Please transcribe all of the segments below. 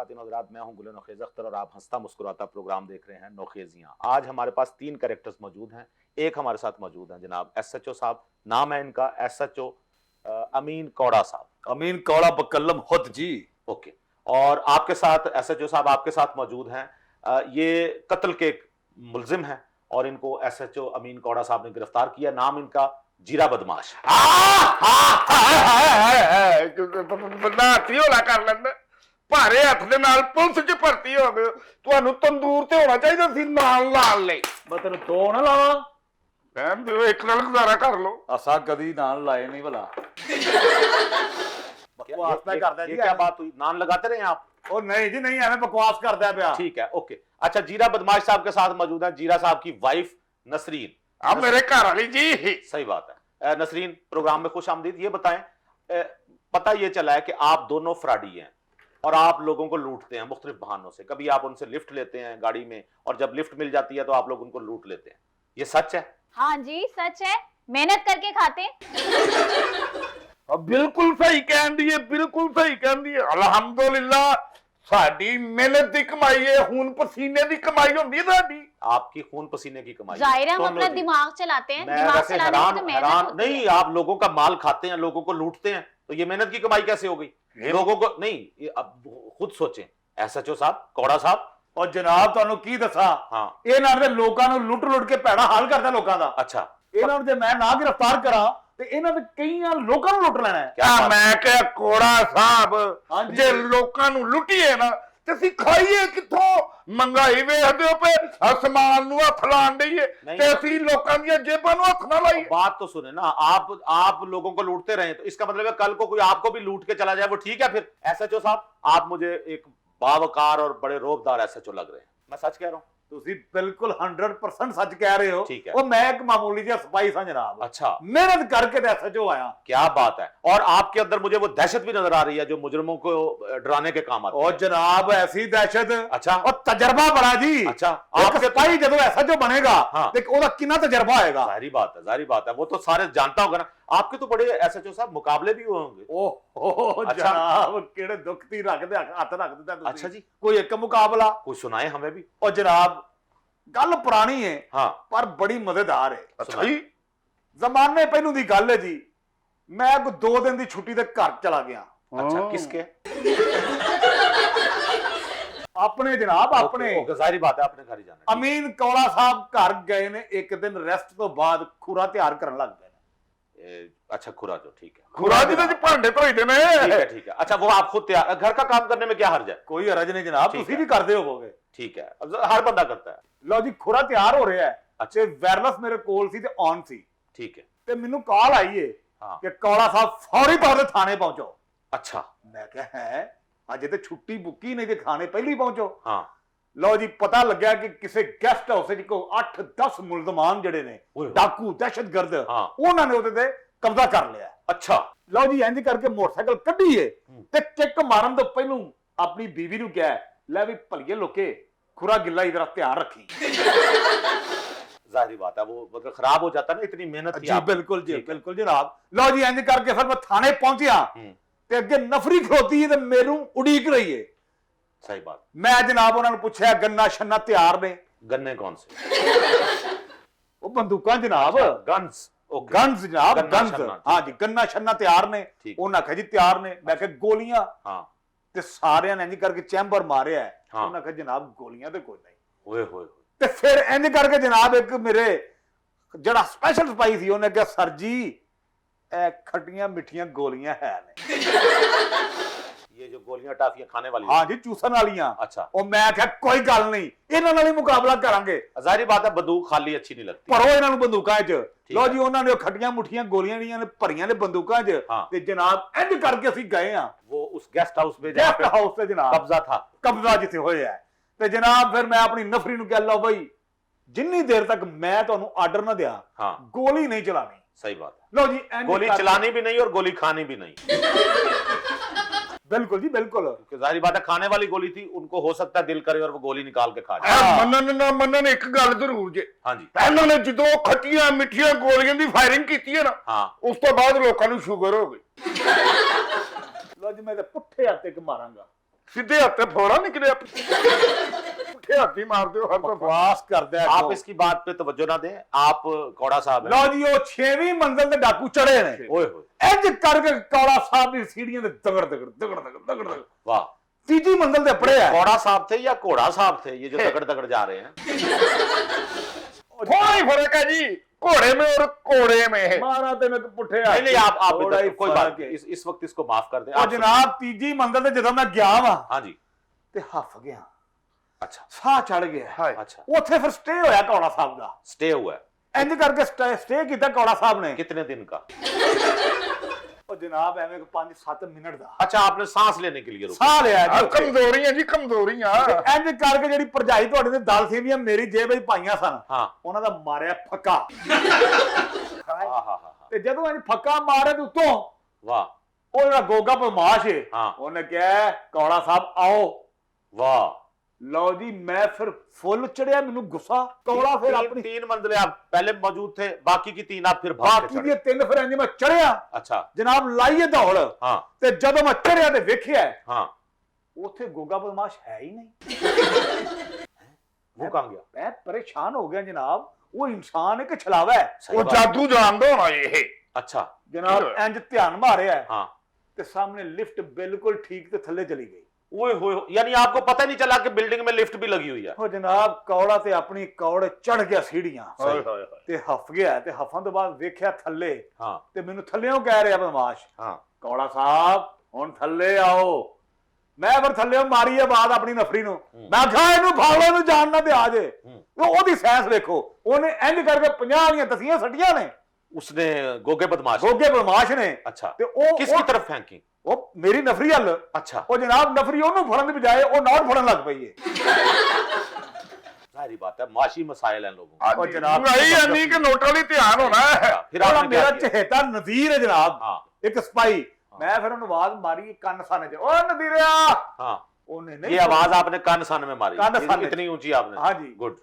खातिन हज़रात, मैं हूं गुल नोखेज़ अख्तर और आप हंसता मुस्कुराता प्रोग्राम देख रहे हैं नोखेजियां। आज हमारे पास 3 कैरेक्टर्स मौजूद हैं। एक हमारे साथ मौजूद हैं जनाब SHO साहब, नाम है इनका SHO अमीन कौड़ा साहब। अमीन कौड़ा बकल्लम खुद जी। ओके। और आपके साथ SHO साहब आपके साथ मौजूद हैं, ये कत्ल के मुलजिम हैं और इनको SHO अमीन कौड़ा साहब ने गिरफ्तार किया। नाम इनका जीरा बदमाश। कर लेंगे भारे हथ दे नाल पुलिस च भर्ती हो गए, तुहानू तंदूर ते होना चाहिए सी नाल नाल ले। मैं तेन दो ना लावा, बहन दियो एक नाल गुजारा कर लो। असा कदी नाल लाए नहीं भला। बकवास मैं करदा जी, क्या बात हुई? नाम लगाते रहे आप? ओ नहीं जी नहीं, हमें बकवास करदा पिया। ठीक है, ओके। अच्छा, जीरा बदमाश साहब के साथ मौजूद है जीरा साहब की वाइफ नसरीन। अब मेरे घर वाली जी। सही बात है। नसरीन, प्रोग्राम में खुश आमदीद। ये बताएं, पता ये चला है कि आप दोनों फ्रॉडी हैं और आप लोगों को लूटते हैं मुख्तलिफ बहानों से। कभी आप उनसे लिफ्ट लेते हैं गाड़ी में और जब लिफ्ट मिल जाती है तो आप लोग उनको लूट लेते हैं। ये सच है? हाँ जी सच है, मेहनत करके खाते अब बिल्कुल सही कहन दी है, बिल्कुल सही कहन दी है। अल्हम्दुलिल्लाह साडी मेहनत दी कमाई है, खून पसीने दी कमाई होंदी है साडी। आपकी खून पसीने की कमाई। जाहिर है हम अपना दिमाग चलाते हैं। मैं दिमाग वैसे चलाने में तो मेहनत हैरान होती नहीं, है। आप लोगों का माल खाते हैं, लोगों को लूटते हैं, तो ये मेहनत की कमाई कैसे हो गई? लोगों को नहीं, ये अब खुद सोचें SHO साहब, कौड़ा साहब। और जनाब तुहानू की दसा, हाँ, इन्हां दे लोकां नू लुट लुट के पैड़ा हाल करदा लोकां दा। अच्छा, इन्हां नू जे मैं ना गिरफ्तार करा ते इन्हां दे कईयां लोकां नू लुट लेना है। क्या बात? मैं कह कोड़ा साहब, हाँ जी। जे लोकां नू लुटिए ना ते ਅਸੀਂ ਖਾਈਏ ਕਿੱਥੋਂ? ਮਹਿੰਗਾਈ ਵੇਖਦੇ ਹੋ ਪਏ, ਅਸਮਾਨ ਨੂੰ ਹੱਥ ਲਾਣ ਦਈਏ ਤੇ ਅਸੀਂ ਲੋਕਾਂ ਦੀਆਂ ਜੇਬਾਂ ਨੂੰ ਹੱਥ ਨਾ ਲਾਈਏ। बात तो सुने ना, आप लोगों को लूटते रहे तो इसका मतलब है कल को कोई आपको भी लूट के चला जाए, वो ठीक है फिर? SHO साहब, आप मुझे एक बावकार और बड़े रोबदार SHO लग रहे हैं। मैं सच कह रहा हूँ? ਤੁਸੀਂ ਬਿਲकुल 100% सच कह रहे हो। ठीक है। ਉਹ मैं एक मामूली जिहा सिपाही सा जनाब। अच्छा, मेहनत करके ते SHO आया। क्या बात है। और आपके अंदर मुझे वो दहशत भी नजर आ रही है जो मुजरिमों को डराने के काम आती है। और जनाब ऐसी दहशत, अच्छा, और तजर्बा बड़ा जी। अच्छा, आपके सिपाही जब SHO बनेगा हाँ, तो ओदा कितना तजर्बा आएगा। जाहिर बात है, जाहिर बात है, वो तो सारे जानता होगा ना। आपके तो बड़े SHO साहब मुकाबले भी हुए होंगे। ओह अच्छा। जनाब केड़े दुख दी रखदे हाथ रखदे तुसीं। अच्छा जी, कोई एक मुकाबला कुछ सुनाए हमें भी। और जनाब गल पुरानी है हाँ, पर बड़ी मजेदार है। ਅੱਛਾ ਜੀ। जमाने पहलू दी गल है जी, मैं 2 दिन दी छुट्टी ते घर चला गया। अच्छा, किसके? अपने जनाब अपने। ओके, जाहिर बात है, अपने घर ही जाना है। अमीन कौड़ा साहब घर गए ने, एक दिन रेस्ट तो बाद खुरा तैयार करन लग गए। अच्छा, खुरा जो, ठीक है, खुरा जी ਦੇ ਭਾਂਡੇ ਧੋਈਦੇ ਨੇ। ठीक है, ठीक है। अच्छा, वो आप खुद तैयार, घर का काम करने में क्या हर्ज है? कोई हरज नहीं जनाब, ठीक तुसी है। भी करदे होवोगे। ठीक है, अब हर बंदा करता है। लो जी खुरा तैयार हो रहा है। अच्छा, वायरलेस मेरे कोल सी ते ऑन सी ठीक है। ते मैनू कॉल आई है हाँ, कि कौड़ा साहब फौरी तौर ते थाने पहुंचो। अच्छा, मैं कहा है अजे ते छुट्टी बुकी नहीं ते थाने पहले ही पहुंचो। हाँ, लो जी पता लग्या कि किसी गेस्ट हाउस च को 8-10 मुलजमान जड़े ने, ओए, डाकू दहशतगर्द, हाँ, उन्होंने ਉਹਦੇ ਤੇ कब्जा कर लिया। अच्छा, लो जी इंज करके मोटरसाइकिल कढ़ी है ते किक मारन तो पहलू अपनी बीवी नु कहा, ले भी भलिए लोके खुरा गिल्ला इधर ध्यान रखी। जाहिर बात है, वो मतलब खराब हो जाता है ना, इतनी मेहनत की जी आपने। बिल्कुल जी, ठीक है। बिल्कुल जनाब। लो जी इंज करके फिर मैं थाने पहुंचया ते अगे नफरी खलोती है ते मेनू उड़ीक रही है। सही बात। मैं जनाब उन्होंने पूछा गन्ना शन्ना तैयार ने? गन्ने कौन से? वो बंदूकां जनाब, गन्स। ओके, गन्स जनाब, गन्ना गन्स। शन्ना, हाँ जी, गन्ना शन्ना तैयार ने? ठीक। उन्होंने आख्या जी तैयार ने। मैं कहा गोलियां? हाँ, ते सारे ने इंज करके चैम्बर मारिया है। हाँ। उन्होंने आख्या जनाब गोलियां तो कोई नहीं। ओए होए, ते फिर इंज करके जनाब एक मेरे जड़ा स्पेशल सिपाही सी उन्हें कहा सर जी ए खटियां मिठियां गोलियां है ने। ये जो गोलियां टाफियां खाने वाली। हाँ जी, चूसन वालियां। अच्छा, और मैं आख्या कोई गल नहीं, इन्हां नाल ही मुकाबला करांगे। जाहिर बात है, बंदूक खाली अच्छी नहीं लगती। भरो इन्हां नूं बंदूकां च। लो है। जी उन्होंने खटियां मुठियां गोलियां ਦੀਆਂ ਨੇ ਭਰੀਆਂ ਨੇ ਬੰਦੂਕਾਂ 'ਚ हाँ। ਤੇ ਜਨਾਬ ਇੰਜ ਕਰਕੇ ਅਸੀਂ ਗਏ ਆ वो उस गेस्ट हाउस में जहाँ ਗੈਸਟ पे ਹਾਊਸ ਤੇ ਜਨਾਬ कब्जा था। ਕਬਜ਼ਾ ਜਿੱਥੇ ਹੋਇਆ ਹੈ। ਤੇ ਜਨਾਬ ਫਿਰ ਮੈਂ ਆਪਣੀ ਨਫਰੀ ਨੂੰ ਕਿਹਾ ਲਓ ਬਈ ਜਿੰਨੀ ਦੇਰ ਤੱਕ ਮੈਂ ਤੁਹਾਨੂੰ ਆਰਡਰ ਨਾ ਦਿਆਂ हाँ, ਗੋਲੀ ਨਹੀਂ ਚਲਾਣੀ। सही बात है। लो जी इंज गोली कर- चलानी भी नहीं और गोली खानी भी नहीं। बिल्कुल जी बिल्कुल। क्योंकि जाहिर बात है, खाने वाली गोली थी, उनको हो सकता है दिल करे और वो गोली निकाल के खा जाए। ਮੰਨਣ ਨਾ ਮੰਨਣ ਇੱਕ ਗੱਲ ਜ਼ਰੂਰ ਜੇ, हाँ जी, ਪਹਿਲਾਂ ਨੇ ਜਦੋਂ ਖੱਟੀਆਂ ਮਿੱਠੀਆਂ ਗੋਲੀਆਂ ਦੀ ਫਾਇਰਿੰਗ ਕੀਤੀ ਹੈ ਨਾ, हाँ, ਉਸ ਤੋਂ ਬਾਅਦ ਲੋਕਾਂ ਨੂੰ ਸ਼ੂਗਰ ਹੋ ਗਈ। लो जी मैं तो पुट्ठे हाथे क मारांगा। सीधे हाथ फोड़ा निकले पुठे हाथी मार दो हर तो बकवास करदा है आप क्यों? इसकी बात पे तवज्जो ना दें। आप कौड़ा साहब हैं। ਲਓ ਜੀ ਉਹ 6ਵੀਂ ਮੰਜ਼ਲ ਤੇ ਡਾਕੂ ਚੜੇ ਨੇ ओए होए, ਇੰਜ ਕਰਕੇ ਕੌੜਾ ਸਾਹਿਬ ਦੀ ਸੀੜੀਆਂ ਤੇ ਦਗੜ ਦਗੜ ਦਗੜ ਦਗੜ ਦਗੜ ਦਗੜ वाह। ਤੀਜੀ ਮੰਜ਼ਲ ਤੇ ਪੜੇ ਆ कौड़ा साहब थे या घोड़ा साहब थे ये जो दगड़ दगड़ जा रहे हैं? थोड़ा ही फर्क है जी घोड़े में और कोड़े में। ਮਾਰਾ ਤੇ ਮੈਂ ਪੁੱਠੇ नहीं नहीं, आप थोड़ा ही कोई बात फर्क है। नहीं, इस वक्त इसको माफ कर दें। ਉਹ आप ਜਨਾਬ ਤੀਜੀ ਮੰਜ਼ਲ ਤੇ ਜਦੋਂ ਮੈਂ ਗਿਆ ਵਾਂ हाँ जी, ਤੇ ਹੱਫ ਗਿਆ अच्छा ਸਾਹ ਚੜ ਗਿਆ हाय अच्छा, ਉੱਥੇ ਫਿਰ ਸਟੇ ਹੋਇਆ ਕੌੜਾ ਸਾਹਿਬ ਦਾ स्टे हुआ है ਇੰਜ ਕਰਕੇ ਸਟੇ ਕੀਤਾ ਕੌੜਾ ਸਾਹਿਬ ਨੇ कितने दिन का? ਉਹ ਜਨਾਬ ਐਵੇਂ 5-7 ਮਿੰਟ ਦਾ अच्छा, आपने सांस लेने के लिए रुका। ਸਾਹ ਲਿਆ ਜੀ ਉੱਥੇ। कमजोरियां जी कमजोरियां। ਇੰਜ ਕਰਕੇ ਜਿਹੜੀ ਭਰਜਾਈ ਤੁਹਾਡੇ ਦੇ ਦਲ ਸੇਵੀਆਂ ਮੇਰੀ ਜੇਬ ਵਿੱਚ ਪਾਈਆਂ ਸਨ हाँ ਉਹਨਾਂ ਦਾ ਮਾਰਿਆ ਫੱਕਾ हाँ हाँ हाँ, ਤੇ ਜਦੋਂ ਇੰਜ ਫੱਕਾ ਮਾਰੇ ਤੇ ਉੱਤੋਂ वाह ਉਹ ਜਿਹੜਾ ਗੋਗਾ ਬਦਮਾਸ਼ ਹੈ हाँ ਉਹਨੇ ਕਿਹਾ ਕੌੜਾ ਸਾਹਿਬ ਆਓ वाह। ਲਓ ਜੀ ਮੈਂ ਫਿਰ ਫੁੱਲ ਚੜਿਆ ਮੈਨੂੰ ਗੁੱਸਾ ਕੌੜਾ ਫਿਰ ਆਪਣੀ तीन मंजिलें आप पहले मौजूद थे, बाकी की 3 आप फिर भाग के ਬਾਕੀ चढ़े। ਦੀਆਂ 3 ਫਿਰ ਇੰਜ ਮੈਂ ਚੜਿਆ अच्छा ਜਨਾਬ ਲਾਈਏ ਦੌੜ हाँ ਤੇ ਜਦੋਂ ਮੈਂ ਚੜਿਆ ਤੇ ਵੇਖਿਆ हाँ, ਉੱਥੇ ਗੋਗਾ ਬਦਮਾਸ਼ ਹੈ ਹੀ ਨਹੀਂ वो कहाँ गया? ਮੈਂ ਪਰੇਸ਼ਾਨ ਹੋ ਗਿਆ ਜਨਾਬ ਉਹ ਇਨਸਾਨ ਹੈ ਕਿ ਛਲਾਵਾ ਹੈ सही वो बात। जादू जानदा होना ये। अच्छा ਜਨਾਬ ਇੰਜ ਧਿਆਨ ਮਾਰਿਆ हाँ, ਤੇ ਸਾਹਮਣੇ ਲਿਫਟ ਬਿਲਕੁਲ ਠੀਕ ਤੇ ਥੱਲੇ ਚਲੀ ਗਈ ओए होए, यानी आपको पता नहीं चला कि बिल्डिंग में लिफ्ट भी लगी हुई है। ਉਹ ਜਨਾਬ ਕੌੜਾ ਤੇ ਆਪਣੀ ਕੌੜ ਚੜ ਗਿਆ ਸੀੜੀਆਂ हाय हाय हाय। ਤੇ ਹੱਫ ਗਿਆ ਤੇ ਹੱਫਾਂ ਤੋਂ ਬਾਅਦ ਵੇਖਿਆ ਥੱਲੇ हाँ ਤੇ ਮੈਨੂੰ ਥੱਲੇੋਂ ਕਹਿ ਰਿਹਾ ਬਦਮਾਸ਼ हाँ, ਕੌੜਾ ਸਾਹਿਬ ਹੁਣ ਥੱਲੇ ਆਓ ਮੈਂ ਫਿਰ ਥੱਲੇੋਂ ਮਾਰੀ ਆਵਾਜ਼ ਆਪਣੀ ਨਫਰੀ ਨੂੰ ਮੈਂ ਕਿਹਾ ਇਹਨੂੰ ਫਾਲੋ ਨੂੰ ਜਾਣ ਨਾ ਤੇ ਆ ਜੇ ਉਹਦੀ ਸੈਂਸ ਵੇਖੋ ਉਹਨੇ ਇੰਜ ਕਰਕੇ 50 ਦੀਆਂ ਤਸੀਆਂ ਸੱਟੀਆਂ ਨੇ उसने गोगे बदमाश ਗੋਗੇ ਬਦਮਾਸ਼ ਨੇ अच्छा ਤੇ ਉਹ किसकी तरफ फेंकी? ਉਹ ਮੇਰੀ ਨਫਰੀ ਹੱਲ अच्छा, ਉਹ ਜਨਾਬ ਨਫਰੀ ਉਹਨੂੰ ਫੜਨ ਦੀ ਬਜਾਏ ਉਹ ਨੌਟ ਫੜਨ ਲੱਗ ਪਈ ਏ सारी बात है, माशी मसाइल हैं लोगों हाँ ओ जी, जनाब, नहीं यानी कि नोटा ਲਈ ਧਿਆਨ ਹੋਣਾ है। का। फिर ਉਹਦਾ आपने क्या ਮੇਰਾ किया? ਚਹੇਤਾ ਨਜ਼ੀਰ ਹੈ ਜਨਾਬ हाँ ਇੱਕ ਸਪਾਈ ਮੈਂ ਫਿਰ ਉਹਨੂੰ ਆਵਾਜ਼ ਮਾਰੀ ਕੰਨ ਸਾਨੇ ਚ ਓ ਨਜ਼ੀਰਿਆ हाँ, ਉਹਨੇ ये ਨਹੀਂ आवाज आपने कान सान में मारी, कान सान में। इतनी ऊंची आपने। हाँ जी। गुड।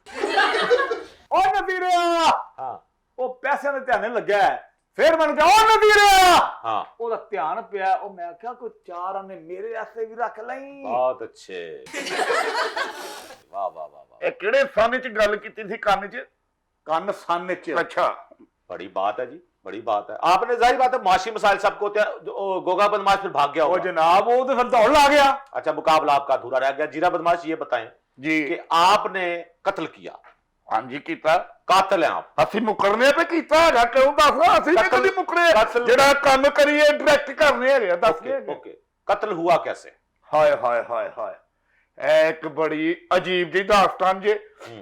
ਓ ਨਜ਼ੀਰਿਆ हाँ ਉਹ ਪੈਸਿਆਂ ਦੇ ਧਿਆਨੇ ਲੱਗਾ ਹੈ। ਫਿਰ ਮੈਨੂੰ ਕਿਹਾ ਓ ਨਜ਼ੀਰਿਆ हाँ, ਉਹਦਾ ਧਿਆਨ ਪਿਆ ਉਹ ਮੈਂ ਕਿਹਾ ਕੋਈ ਚਾਰ ਆਨੇ ਮੇਰੇ ਵਾਸਤੇ ਵੀ ਰੱਖ ਲਈ बहुत अच्छे। वाह वाह वाह वाह, ਇਹ ਕਿਹੜੇ ਸਾਨੇ ਚ ਗੱਲ ਕੀਤੀ ਸੀ ਕੰਨ ਚ? ਕੰਨ ਸਾਨੇ ਚ अच्छा बड़ी बात है जी, बड़ी बात है। आपने जाहिर बात है माशी मसाइल सबको होते हैं। गोगा बदमाश फिर भाग गया ਉਹ होगा। ਜਨਾਬ ਉਹ ਤੇ ਫਿਰ ਦੌੜ ਲਾ ਗਿਆ अच्छा, मुकाबला आपका अधूरा रह गया। जीरा बदमाश ये बताएं जी। कि आपने कत्ल किया, हाँ जी कीता। कातिल हैं आप। ਅਸੀਂ ਮੁਕਰਨੇ ਤੇ ਕੀਤਾ ਹੈਗਾ ਕਿਉਂ ਦੱਸ ਅਸੀਂ ਨਹੀਂ ਕਤਲ- ਕਦੀ ਮੁਕਰੇ ਕਤਲ- ਜਿਹੜਾ ਕੰਮ ਕਰੀਏ ਡਾਇਰੈਕਟ ਕਰਨੇ ਹੈਗੇ ਆ, ਦੱਸ ओके ਕੇ ओके, कत्ल हुआ कैसे? ਹਾਏ ਹਾਏ ਹਾਏ ਹਾਏ ਇਹ ਇੱਕ ਬੜੀ ਅਜੀਬ ਜਿਹੀ ਦਾਸਤਾਨ ਜੇ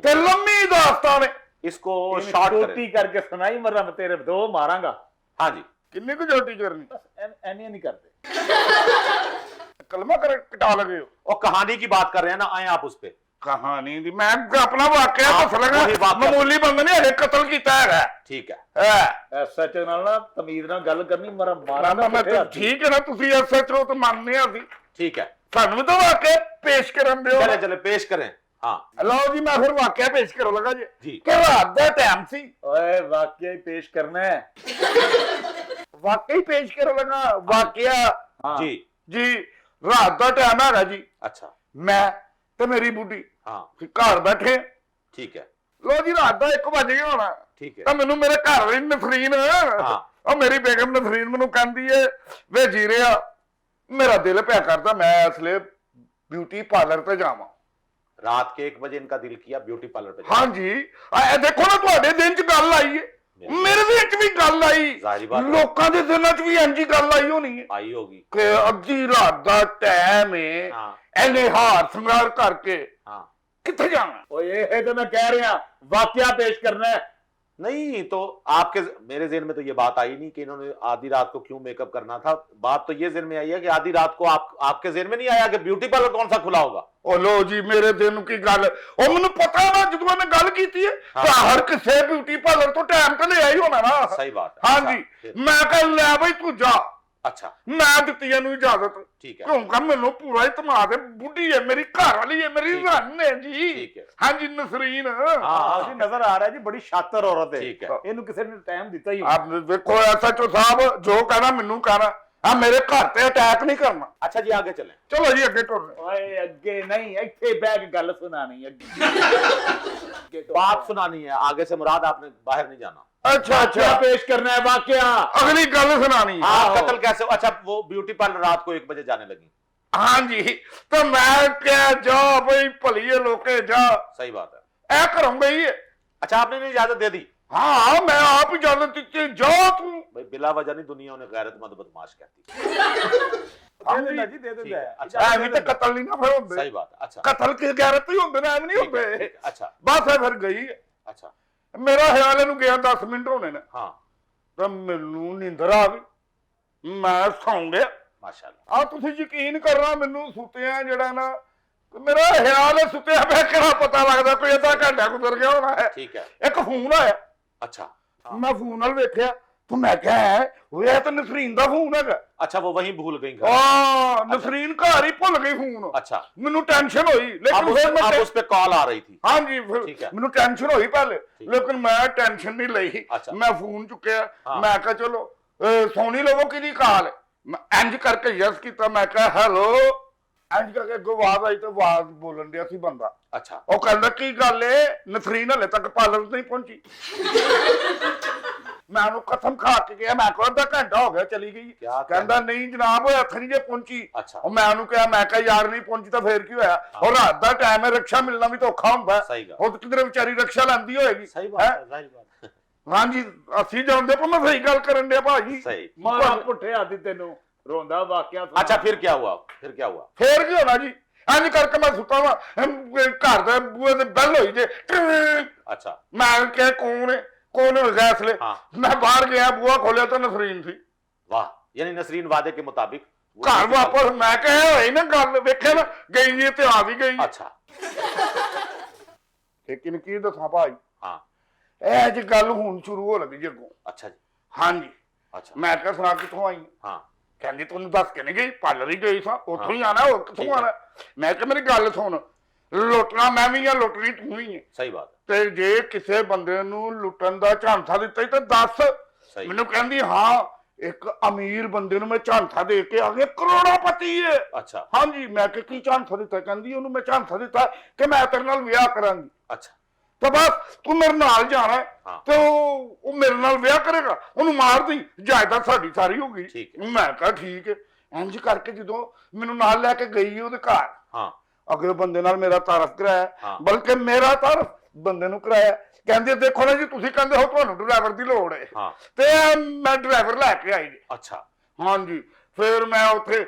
ਤੇ ਲੰਮੀ ਦਾਸਤਾਨ ਹੈ। इसको ਇਹਨੂੰ शॉर्ट ਛੋਟੀ करें। ਕਰਕੇ ਸੁਣਾਈ ਮਰਾਂ ਮੈਂ ਤੇਰੇ ਦੋ ਮਾਰਾਂਗਾ हाँ जी, ਕਿੰਨੀ ਕੁ ਜੋਟੀ ਕਰਨੀ ਐਨੀ ਨਹੀਂ ਕਰਦੇ ਕਲਮਾ ਕਰ ਕਟਾ ਲਗੇ ਹੋ और कहानी की बात कर रहे हैं ना, आए आप उस पे। ਕਹਾਣੀ ਦੀ ਮੈਂ ਆਪਣਾ ਵਾਕਿਆ ਹਾਂ, ਦੱਸ ਲਗਾ ਉਹੀ ਵਾਕਿਆ। ਮਾਮੂਲੀ ਬੰਦੇ ਨੇ ਹਲੇ ਕਤਲ ਕੀਤਾ ਹੈਗਾ ठीक है, ਹੈ ਐਸਐਚ ਨਾਲ ਨਾ ਤਮੀਜ਼ ਨਾਲ ਗੱਲ ਕਰਨੀ ਮਰਾਂ ਮੈਂ ਮਾਰਾਂਗਾ ਤਾਂ ਠੀਕ ਹੈ ਨਾ ਤੁਸੀਂ ਐਸਐਚਓ ਤੇ ਮੰਨਦੇ ਆ ਅਸੀਂ ठीक है। ਸਾਨੂੰ ਵੀ ਤਾਂ ਵਾਕਿਆ ਪੇਸ਼ ਕਰਨ ਦਿਓ चले चले पेश करें। हाँ ਲਓ ਜੀ ਮੈਂ ਫਿਰ ਵਾਕਿਆ ਪੇਸ਼ ਕਰਨ ਲੱਗਾ ਜੀ जी, ਕਿ ਰਾਤ ਦਾ ਟਾਈਮ ਸੀ ਓਏ ਵਾਕਿਆ ਹੀ ਪੇਸ਼ ਕਰਨਾ ਹੈ ਵਾਕਿਆ ਹੀ ਪੇਸ਼ ਕਰਨ ਲੱਗਾ ਵਾਕਿਆ ਹਾਂ जी, ਜੀ ਰਾਤ ਦਾ ਟਾਈਮ ਹੈਗਾ ਜੀ अच्छा, ਮੈਂ ਤੇ ਮੇਰੀ ਬੁੱਢੀ हाँ ਘਰ ਬੈਠੇ ठीक है, ਲੋ ਜੀ ਰਾਤ ਦਾ 1 ਵਜ ਗਿਆ ਹੋਣਾ ठीक है। ਤਾਂ ਮੈਨੂੰ ਮੇਰੇ ਘਰ ਵਾਲੀ ਨਸਰੀਨ ਹਾਂ। ਉਹ ਮੇਰੀ ਬੇਗਮ ਨਸਰੀਨ ਮੈਨੂੰ ਕਹਿੰਦੀ ਏ ਵੇ ਜੀਰਿਆ ਮੇਰਾ ਦਿਲ ਪਿਆ ਕਰਦਾ ਮੈਂ ਇਸ ਲਈ ਬਿਊਟੀ ਪਾਰਲਰ ਤੇ ਜਾਵਾਂ रात के 1 बजे इनका दिल किया ब्यूटी पार्लर पे जाने। ਹਾਂਜੀ ਇਹ ਦੇਖੋ ਨਾ ਤੁਹਾਡੇ ਦਿਨ ਚ ਗੱਲ ਆਈ ਏ ਮੇਰੇ ਦਿਨ ਚ ਵੀ ਗੱਲ ਆਈ ਜ਼ਾਹਿਰ ਬਾਤ ਹੈ। ਲੋਕਾਂ ਦੇ ਦਿਨਾਂ ਚ ਵੀ ਇੰਜੀ ਗੱਲ ਆਈ ਹੋਣੀ ਏ आई होगी। ਕਿ ਅੱਧੀ ਰਾਤ ਦਾ ਟਾਈਮ ਏ हाँ ਐਨੇ ਹਾਰ ਸ਼ਿੰਗਾਰ ਕਰਕੇ हाँ, ਕਿੱਥੇ ਜਾਣਾ ਓਏ ਇਹ ਤਾਂ ਮੈਂ ਕਹਿ ਰਿਹਾ ਵਾਕਿਆ ਪੇਸ਼ ਕਰਨਾ ਹੈ नहीं तो आपके मेरे ज़हन में तो ये बात आई नहीं कि इन्होंने आधी रात को क्यों मेकअप करना था। बात तो ये ज़हन में आई है कि आधी रात को आपके ज़हन में नहीं आया कि ब्यूटी पार्लर कौन सा खुला होगा। ਉਹ ਲੋ ਜੀ ਮੇਰੇ ਦਿਨ ਨੂੰ ਕੀ ਗੱਲ ਉਹ ਮੈਨੂੰ ਪਤਾ ਨਾ ਜਦੋਂ ਉਹਨੇ ਗੱਲ ਕੀਤੀ ਹੈ ਹਾਂ। ਤਾਂ ਹਰ ਕਿਸੇ ਬਿਊਟੀ ਪਾਰਲਰ ਤੋਂ ਟਾਈਮ ਤੇ ਲਿਆ ਹੀ ਹੋਣਾ ਨਾ सही बात है। ਹਾਂਜੀ अच्छा, फिर- ਮੈਂ ਕਿਹਾ ਲੈ ਬਈ ਤੂੰ ਜਾ अच्छा ਮੈਂ ਦਿੱਤੀ ਇਹਨੂੰ ਇਜਾਜ਼ਤ ठीक है, ਕਿਉਂਕਿ ਮੈਨੂੰ ਪੂਰਾ ਇਤਮਾਦ ਹੈ ਬੁੱਢੀ ਹੈ ਮੇਰੀ ਘਰ ਵਾਲੀ ਹੈ ਮੇਰੀ ਠੀਕ ਹੈ। ਰੰਨ ਹੈ ਜੀ ठीक है, ਹਾਂਜੀ ਨਸਰੀਨ ਹਾਂ ਜੀ ਨਜ਼ਰ ਆ ਰਿਹਾ ਜੀ ਬੜੀ ਸ਼ਾਤਰ ਔਰਤ ਹੈ ठीक है। ਇਹਨੂੰ ਕਿਸੇ ਨੇ ਟਾਈਮ ਦਿੱਤਾ ਹੀ ਆਪ ਵੇਖੋ ਐਸਐਚਓ ਸਾਹਿਬ ਜੋ ਕਹਿਣਾ ਮੈਨੂੰ ਕਹਿਣਾ ਆ ਮੇਰੇ ਘਰ ਤੇ ਅਟੈਕ ਨਹੀਂ ਕਰਨਾ। अच्छा जी आगे चलें। ਚਲੋ ਜੀ ਅੱਗੇ ਟੁਰ। ਓਏ ਅੱਗੇ ਨਹੀਂ, ਇੱਥੇ ਬਹਿ ਕੇ ਗੱਲ ਸੁਣਾਣੀ ਅੱਗੇ बात सुनानी है, आगे से मुराद आपने बाहर नहीं जाना। ਅੱਛਾ क्या ਅੱਛਾ पेश करना है वाकया? ਅਗਲੀ ਗੱਲ ਸੁਣਾਣੀ। हाँ, कत्ल कैसे? अच्छा, वो ब्यूटी पार्लर रात को 1 बजे जाने लगी। ਹਾਂਜੀ ਤੇ ਮੈਂ ਕਿਹਾ ਜਾ ਬਈ ਭਲੀਏ ਲੋਕੇ ਜਾ, सही बात है। ਇਹ ਘਰੋਂ ਗਈ ਹੈ। अच्छा, आपने नहीं इजाजत दे दी? ਹਾਂ ਮੈਂ ਆਪ ਹੀ ਜਾਣ ਦਿੱਤੀ, ਜਾ ਤੂੰ। भाई बिला वजह नहीं दुनिया उन्हें गैरतमंद बदमाश कहती। ਦੇ ਦਿੰਦਾ ਜੀ, ਦੇ ਦਿੰਦਾ ਹੈ। अच्छा, ਐਵੇਂ ਤੇ ਕਤਲ ਨਹੀਂ ਨਾ ਫਿਰ ਹੁੰਦੇ। सही बात है। अच्छा ਕਤਲ ਕੀ ਗੈਰਤ ਹੀ ਹੁੰਦੇ ਨੇ, ਐਵੇਂ ਨਹੀਂ ठीक है, ਹੁੰਦੇ। ठीक है, अच्छा ਬਸ ਇਹ ਫਿਰ ਗਈ ਹੈ। अच्छा ਮੇਰਾ ਖਿਆਲ ਇਹਨੂੰ ਗਿਆ 10 ਮਿੰਟ ਹੋਣੇ ਨੇ हाँ ਤਾਂ ਮੈਨੂੰ ਨੀਂਦਰ ਆ ਗਈ, ਮੈਂ ਸੌਂ ਗਿਆ। माशाल्लाह। ਆ ਤੁਸੀਂ ਯਕੀਨ ਕਰਨਾ, ਮੈਨੂੰ ਸੁੱਤਿਆ ਜਿਹੜਾ ਨਾ, ਮੇਰਾ ਖਿਆਲ ਹੈ ਸੁੱਤਿਆ ਮੈਂ ਕਿਹੜਾ ਪਤਾ ਲੱਗਦਾ ਕੋਈ ਅੱਧਾ ਘੰਟਾ ਗੁਜ਼ਰ ਗਿਆ ਹੋਣਾ ਹੈ। ठीक है। ਇੱਕ ਫੋਨ ਆਇਆ, अच्छा हाँ। ਮੈਂ ਫੋਨ ਨਾਲ ਵੇਖਿਆ ਤਾਂ ਮੈਂ ਕਿਹਾ ਉਹ ਇਹ ਤਾਂ ਨਸਰੀਨ ਦਾ ਫੋਨ ਹੈਗਾ। अच्छा, वो वहीं भूल गई घर। ਆ ਨਸਰੀਨ ਘਰ ਹੀ ਭੁੱਲ ਗਈ ਫੋਨ। अच्छा, ਮੈਨੂੰ ਟੈਨਸ਼ਨ ਹੋਈ, अब ਲੇਕਿन ਫਿਰ अब ਮੈਂ उस पे कॉल आ रही थी। ਹਾਂਜੀ ठीक ਫਿਰ है। ਮੈਨੂੰ ਟੈਨਸ਼ਨ ਹੋਈ ਪਹਿਲੇ, ठीक। ਲੇਕਿਨ ਮੈਂ ਟੈਨਸ਼ਨ ਨਹੀਂ ਲਈ। ਅੱਛਾ। ਮੈਂ ਫੋਨ ਚੁੱਕਿਆ, ਹਾਂ। ਮੈਂ ਕਿਹਾ ਚਲੋ ਸੋਨੀ ਲਵੋ ਕਿਹਦੀ ਕਾਲ ਹੈ। ਮੈਂ ਇੰਜ ਕਰਕੇ ਯਸ ਕੀਤਾ, ਮੈਂ ਕਿਹਾ ਹੈਲੋ। ਇੰਜ ਕਰਕੇ ਅੱਗੋਂ ਆਵਾਜ਼ ਆਈ ਤੇ ਆਵਾਜ਼ ਬੋਲਣ ਡਿਆ ਸੀ ਬੰਦਾ। अच्छा ਉਹ ਕਹਿੰਦਾ ਕੀ ਗੱਲ ਏ, ਨਸਰੀਨ ਹਲੇ ਤੱਕ ਪਾਰਲਰ ਨਹੀਂ ਪਹੁੰਚੀ। ਮੈਂ ਉਹਨੂੰ ਕਸਮ ਖਾ ਕੇ ਗਿਆ, ਮੈਂ ਕਿਹਾ ਅੱਧਾ ਘੰਟਾ ਹੋ ਗਿਆ ਚਲੀ ਗਈ। ਕਿਆ ਕਹਿੰਦਾ ਨਹੀਂ ਜਨਾਬ, ਉਹ ਹੱਥ ਨਹੀਂ ਜੇ ਪਹੁੰਚੀ। अच्छा ਉਹ ਮੈਂ ਉਹਨੂੰ ਕਿਹਾ, ਮੈਂ ਕਿਹਾ ਯਾਰ ਨਹੀਂ ਪਹੁੰਚੀ ਤਾਂ ਫੇਰ ਕੀ ਹੋਇਆ, ਉਹ ਰਾਤ ਦਾ ਟਾਈਮ ਹੈ, ਰਿਕਸ਼ਾ ਮਿਲਣਾ ਵੀ ਤਾਂ ਔਖਾ ਹੁੰਦਾ। सही बात। ਉਹ ਕਿਧਰੇ ਵਿਚਾਰੀ ਰਿਕਸ਼ਾ ਲੈਂਦੀ ਹੋਏਗੀ। सही बात है, जाहिर बात है। ਹਾਂਜੀ ਅਸੀਂ ਜਾਣਦੇ, ਪਰ ਮੈਂ ਸਹੀ ਗੱਲ ਕਰਨ ਡਿਆ ਭਾਜੀ। सही। ਮਾਰਾ ਪੁੱਠੇ ਆਦੀ ਤੈਨੂੰ ਰੋਂਦਾ ਵਾਕਿਆ ਸੁਣਾ। अच्छा, फिर क्या हुआ? फिर क्या हुआ? ਫੇਰ ਕੀ ਹੋਣਾ ਜੀ, ਇੰਜ ਕਰਕੇ ਮੈਂ ਸੁੱਤਾ ਵਾ, ਘਰ ਦੇ ਬੂਹੇ ਤੇ ਬੈਲ ਹੋਈ ਜੇ। अच्छा ਮੈਂ ਕਿਹਾ ਕੌਣ ਹੋਏਗਾ ਇਸ ਵੇਲੇ? हाँ। ਮੈਂ ਬਾਹਰ ਗਿਆ, ਬੂਹਾ ਖੋਲਿਆ ਤਾਂ ਨਸਰੀਨ ਸੀ वाह, यानी नसरीन वादे के मुताबिक वो ਘਰ किसी ਵਾਪਸ। ਮੈਂ ਕਿਹਾ ਹੋਈ ਨਾ ਗੱਲ, ਵੇਖਿਆ ਨਾ ਗਈ ਜੀ ਤੇ ਆ ਵੀ ਗਈ। का- अच्छा ਲੇਕਿਨ ਕੀ ਦੱਸਾਂ ਭਾਈ, हाँ। ਇਹ ਜੀ ਗੱਲ ਹੁਣ ਸ਼ੁਰੂ ਹੋ ਲੱਗੀ ਜੀ ਅੱਗੋਂ। अच्छा जी। ਹਾਂਜੀ अच्छा ਮੈਂ ਕਿਹਾ ਸੁਣਾ ਕਿੱਥੋਂ ਆਈ? हाँ। ਕਹਿੰਦੀ ਤੁਹਾਨੂੰ ਦੱਸ ਕੇ ਨਹੀਂ ਗਈ, ਪਾਰਲਰ ਹੀ ਗਈ ਸਾਂ, ਉੱਥੋਂ ਹੀ ਆਣਾ, ਹੋਰ ਠੀਕ ਕਿੱਥੋਂ ਹੈ। ਆਣਾ? ਮੈਂ ਕਿਹਾ ਮੇਰੀ ਗੱਲ ਸੁਣ, ਲੁੱਟਣਾ ਮੈਂ ਵੀ ਆ, ਲੁੱਟਣੀ ਤੂੰ ਹੀ ਹੈ। सही बात है। ਤੇ ਜੇ ਕਿਸੇ ਬੰਦੇ ਨੂੰ ਲੁੱਟਣ ਦਾ ਝਾਂਸਾ ਦਿੱਤਾ ਹੀ ਤਾਂ ਦੱਸ। सही। ਮੈਨੂੰ ਕਹਿੰਦੀ ਹਾਂ, ਇੱਕ ਅਮੀਰ ਬੰਦੇ ਨੂੰ ਮੈਂ ਝਾਂਸਾ ਦੇ ਕੇ ਆ ਗਿਆ, ਕਰੋੜਾਪਤੀ ਹੈ। अच्छा ਹਾਂਜੀ ਮੈਂ ਕਿਹਾ ਕੀ ਝਾਂਸਾ ਦਿੱਤਾ? ਕਹਿੰਦੀ ਉਹਨੂੰ ਮੈਂ ਝਾਂਸਾ ਦਿੱਤਾ ਕਿ ਮੈਂ ਤੇਰੇ ਨਾਲ ਵਿਆਹ ਕਰਾਂਗੀ, अच्छा ਤੇ ਬਸ ਤੂੰ ਮੇਰੇ ਨਾਲ ਜਾਣਾ ਹੈ। ਹਾਂ। ਤੇ ਉਹ ਮੇਰੇ ਨਾਲ ਵਿਆਹ ਕਰੇਗਾ, ਉਹਨੂੰ ਮਾਰ ਦੀ, ਜਾਇਦਾਦ ਸਾਡੀ ਸਾਰੀ ਹੋ ਗਈ। ਠੀਕ ਹੈ। ਮੈਂ ਕਿਹਾ ਠੀਕ ਹੈ। ਇੰਜ ਕਰਕੇ ਜਦੋਂ ਮੈਨੂੰ ਨਾਲ ਲੈ ਕੇ ਗਈ ਉਹਦੇ ਘਰ, हाँ ਅਗਲੇ ਬੰਦੇ ਨਾਲ ਮੇਰਾ ਤਾਰਫ ਕਰਾਇਆ, ਹਾਂ। ਬਲਕਿ ਮੇਰਾ ਤਾਰਫ ਬੰਦੇ ਨੂੰ ਕਰਾਇਆ। ਕਹਿੰਦੇ ਦੇਖੋ ਨਾ ਜੀ, ਤੁਸੀਂ ਕਹਿੰਦੇ ਹੋ ਤੁਹਾਨੂੰ ਡਰਾਈਵਰ ਦੀ ਲੋੜ ਹੈ, हाँ। ਤੇ ਮੈਂ ਡਰਾਈਵਰ ਲੈ ਕੇ ਆਈ ਜੀ। अच्छा ਹਾਂਜੀ ਫਿਰ ਮੈਂ ਉੱਥੇ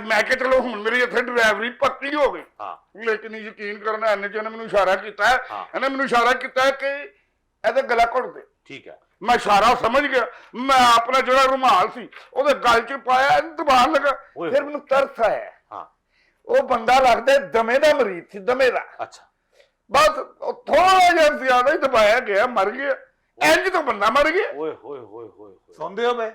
ਮੈਂ ਕਿਹਾ ਚਲੋ ਹੁਣ ਮੇਰੀ ਇੱਥੇ ਡਰਾਈਵਰੀ ਪੱਕੀ ਹੋ ਗਈ। हाँ। ਲੇਕਿਨ ਯਕੀਨ ਕਰਨਾ, ਇਹਨੇ ਮੈਨੂੰ ਇਸ਼ਾਰਾ ਕੀਤਾ ਹੈ, ਹਾਂ। ਇਹਨੇ ਮੈਨੂੰ ਇਸ਼ਾਰਾ ਕੀਤਾ ਕਿ ਇਹਦੇ ਗਲਾ ਘੁੱਟ ਦੇ। ठीक है। ਮੈਂ ਇਸ਼ਾਰਾ ਸਮਝ ਗਿਆ, ਮੈਂ ਆਪਣਾ ਜਿਹੜਾ ਰੁਮਾਲ ਸੀ ਉਹਦੇ ਗਲ 'ਚ ਪਾਇਆ, ਇਹਨੂੰ ਦਬਾਉਣ ਲੱਗਾ। ਓਏ। ਫਿਰ ਮੈਨੂੰ ਤਰਸ ਆਇਆ, हाँ। ਉਹ ਬੰਦਾ ਲੱਗਦਾ ਦਮੇ ਦਾ ਮਰੀਜ਼ ਸੀ, ਦਮੇ ਦਾ। अच्छा ਬਸ ਥੋੜਾ ਜਿਹਾ ਜ਼ਿਆਦਾ ਹੀ ਦਬਾਇਆ ਗਿਆ, ਮਰ ਗਿਆ। ਇੰਜ ਤਾਂ ਬੰਦਾ ਮਰ ਗਿਆ। ओए होए होए होए होए। ਸੁਣਦੇ ਹੋ ਬੇ?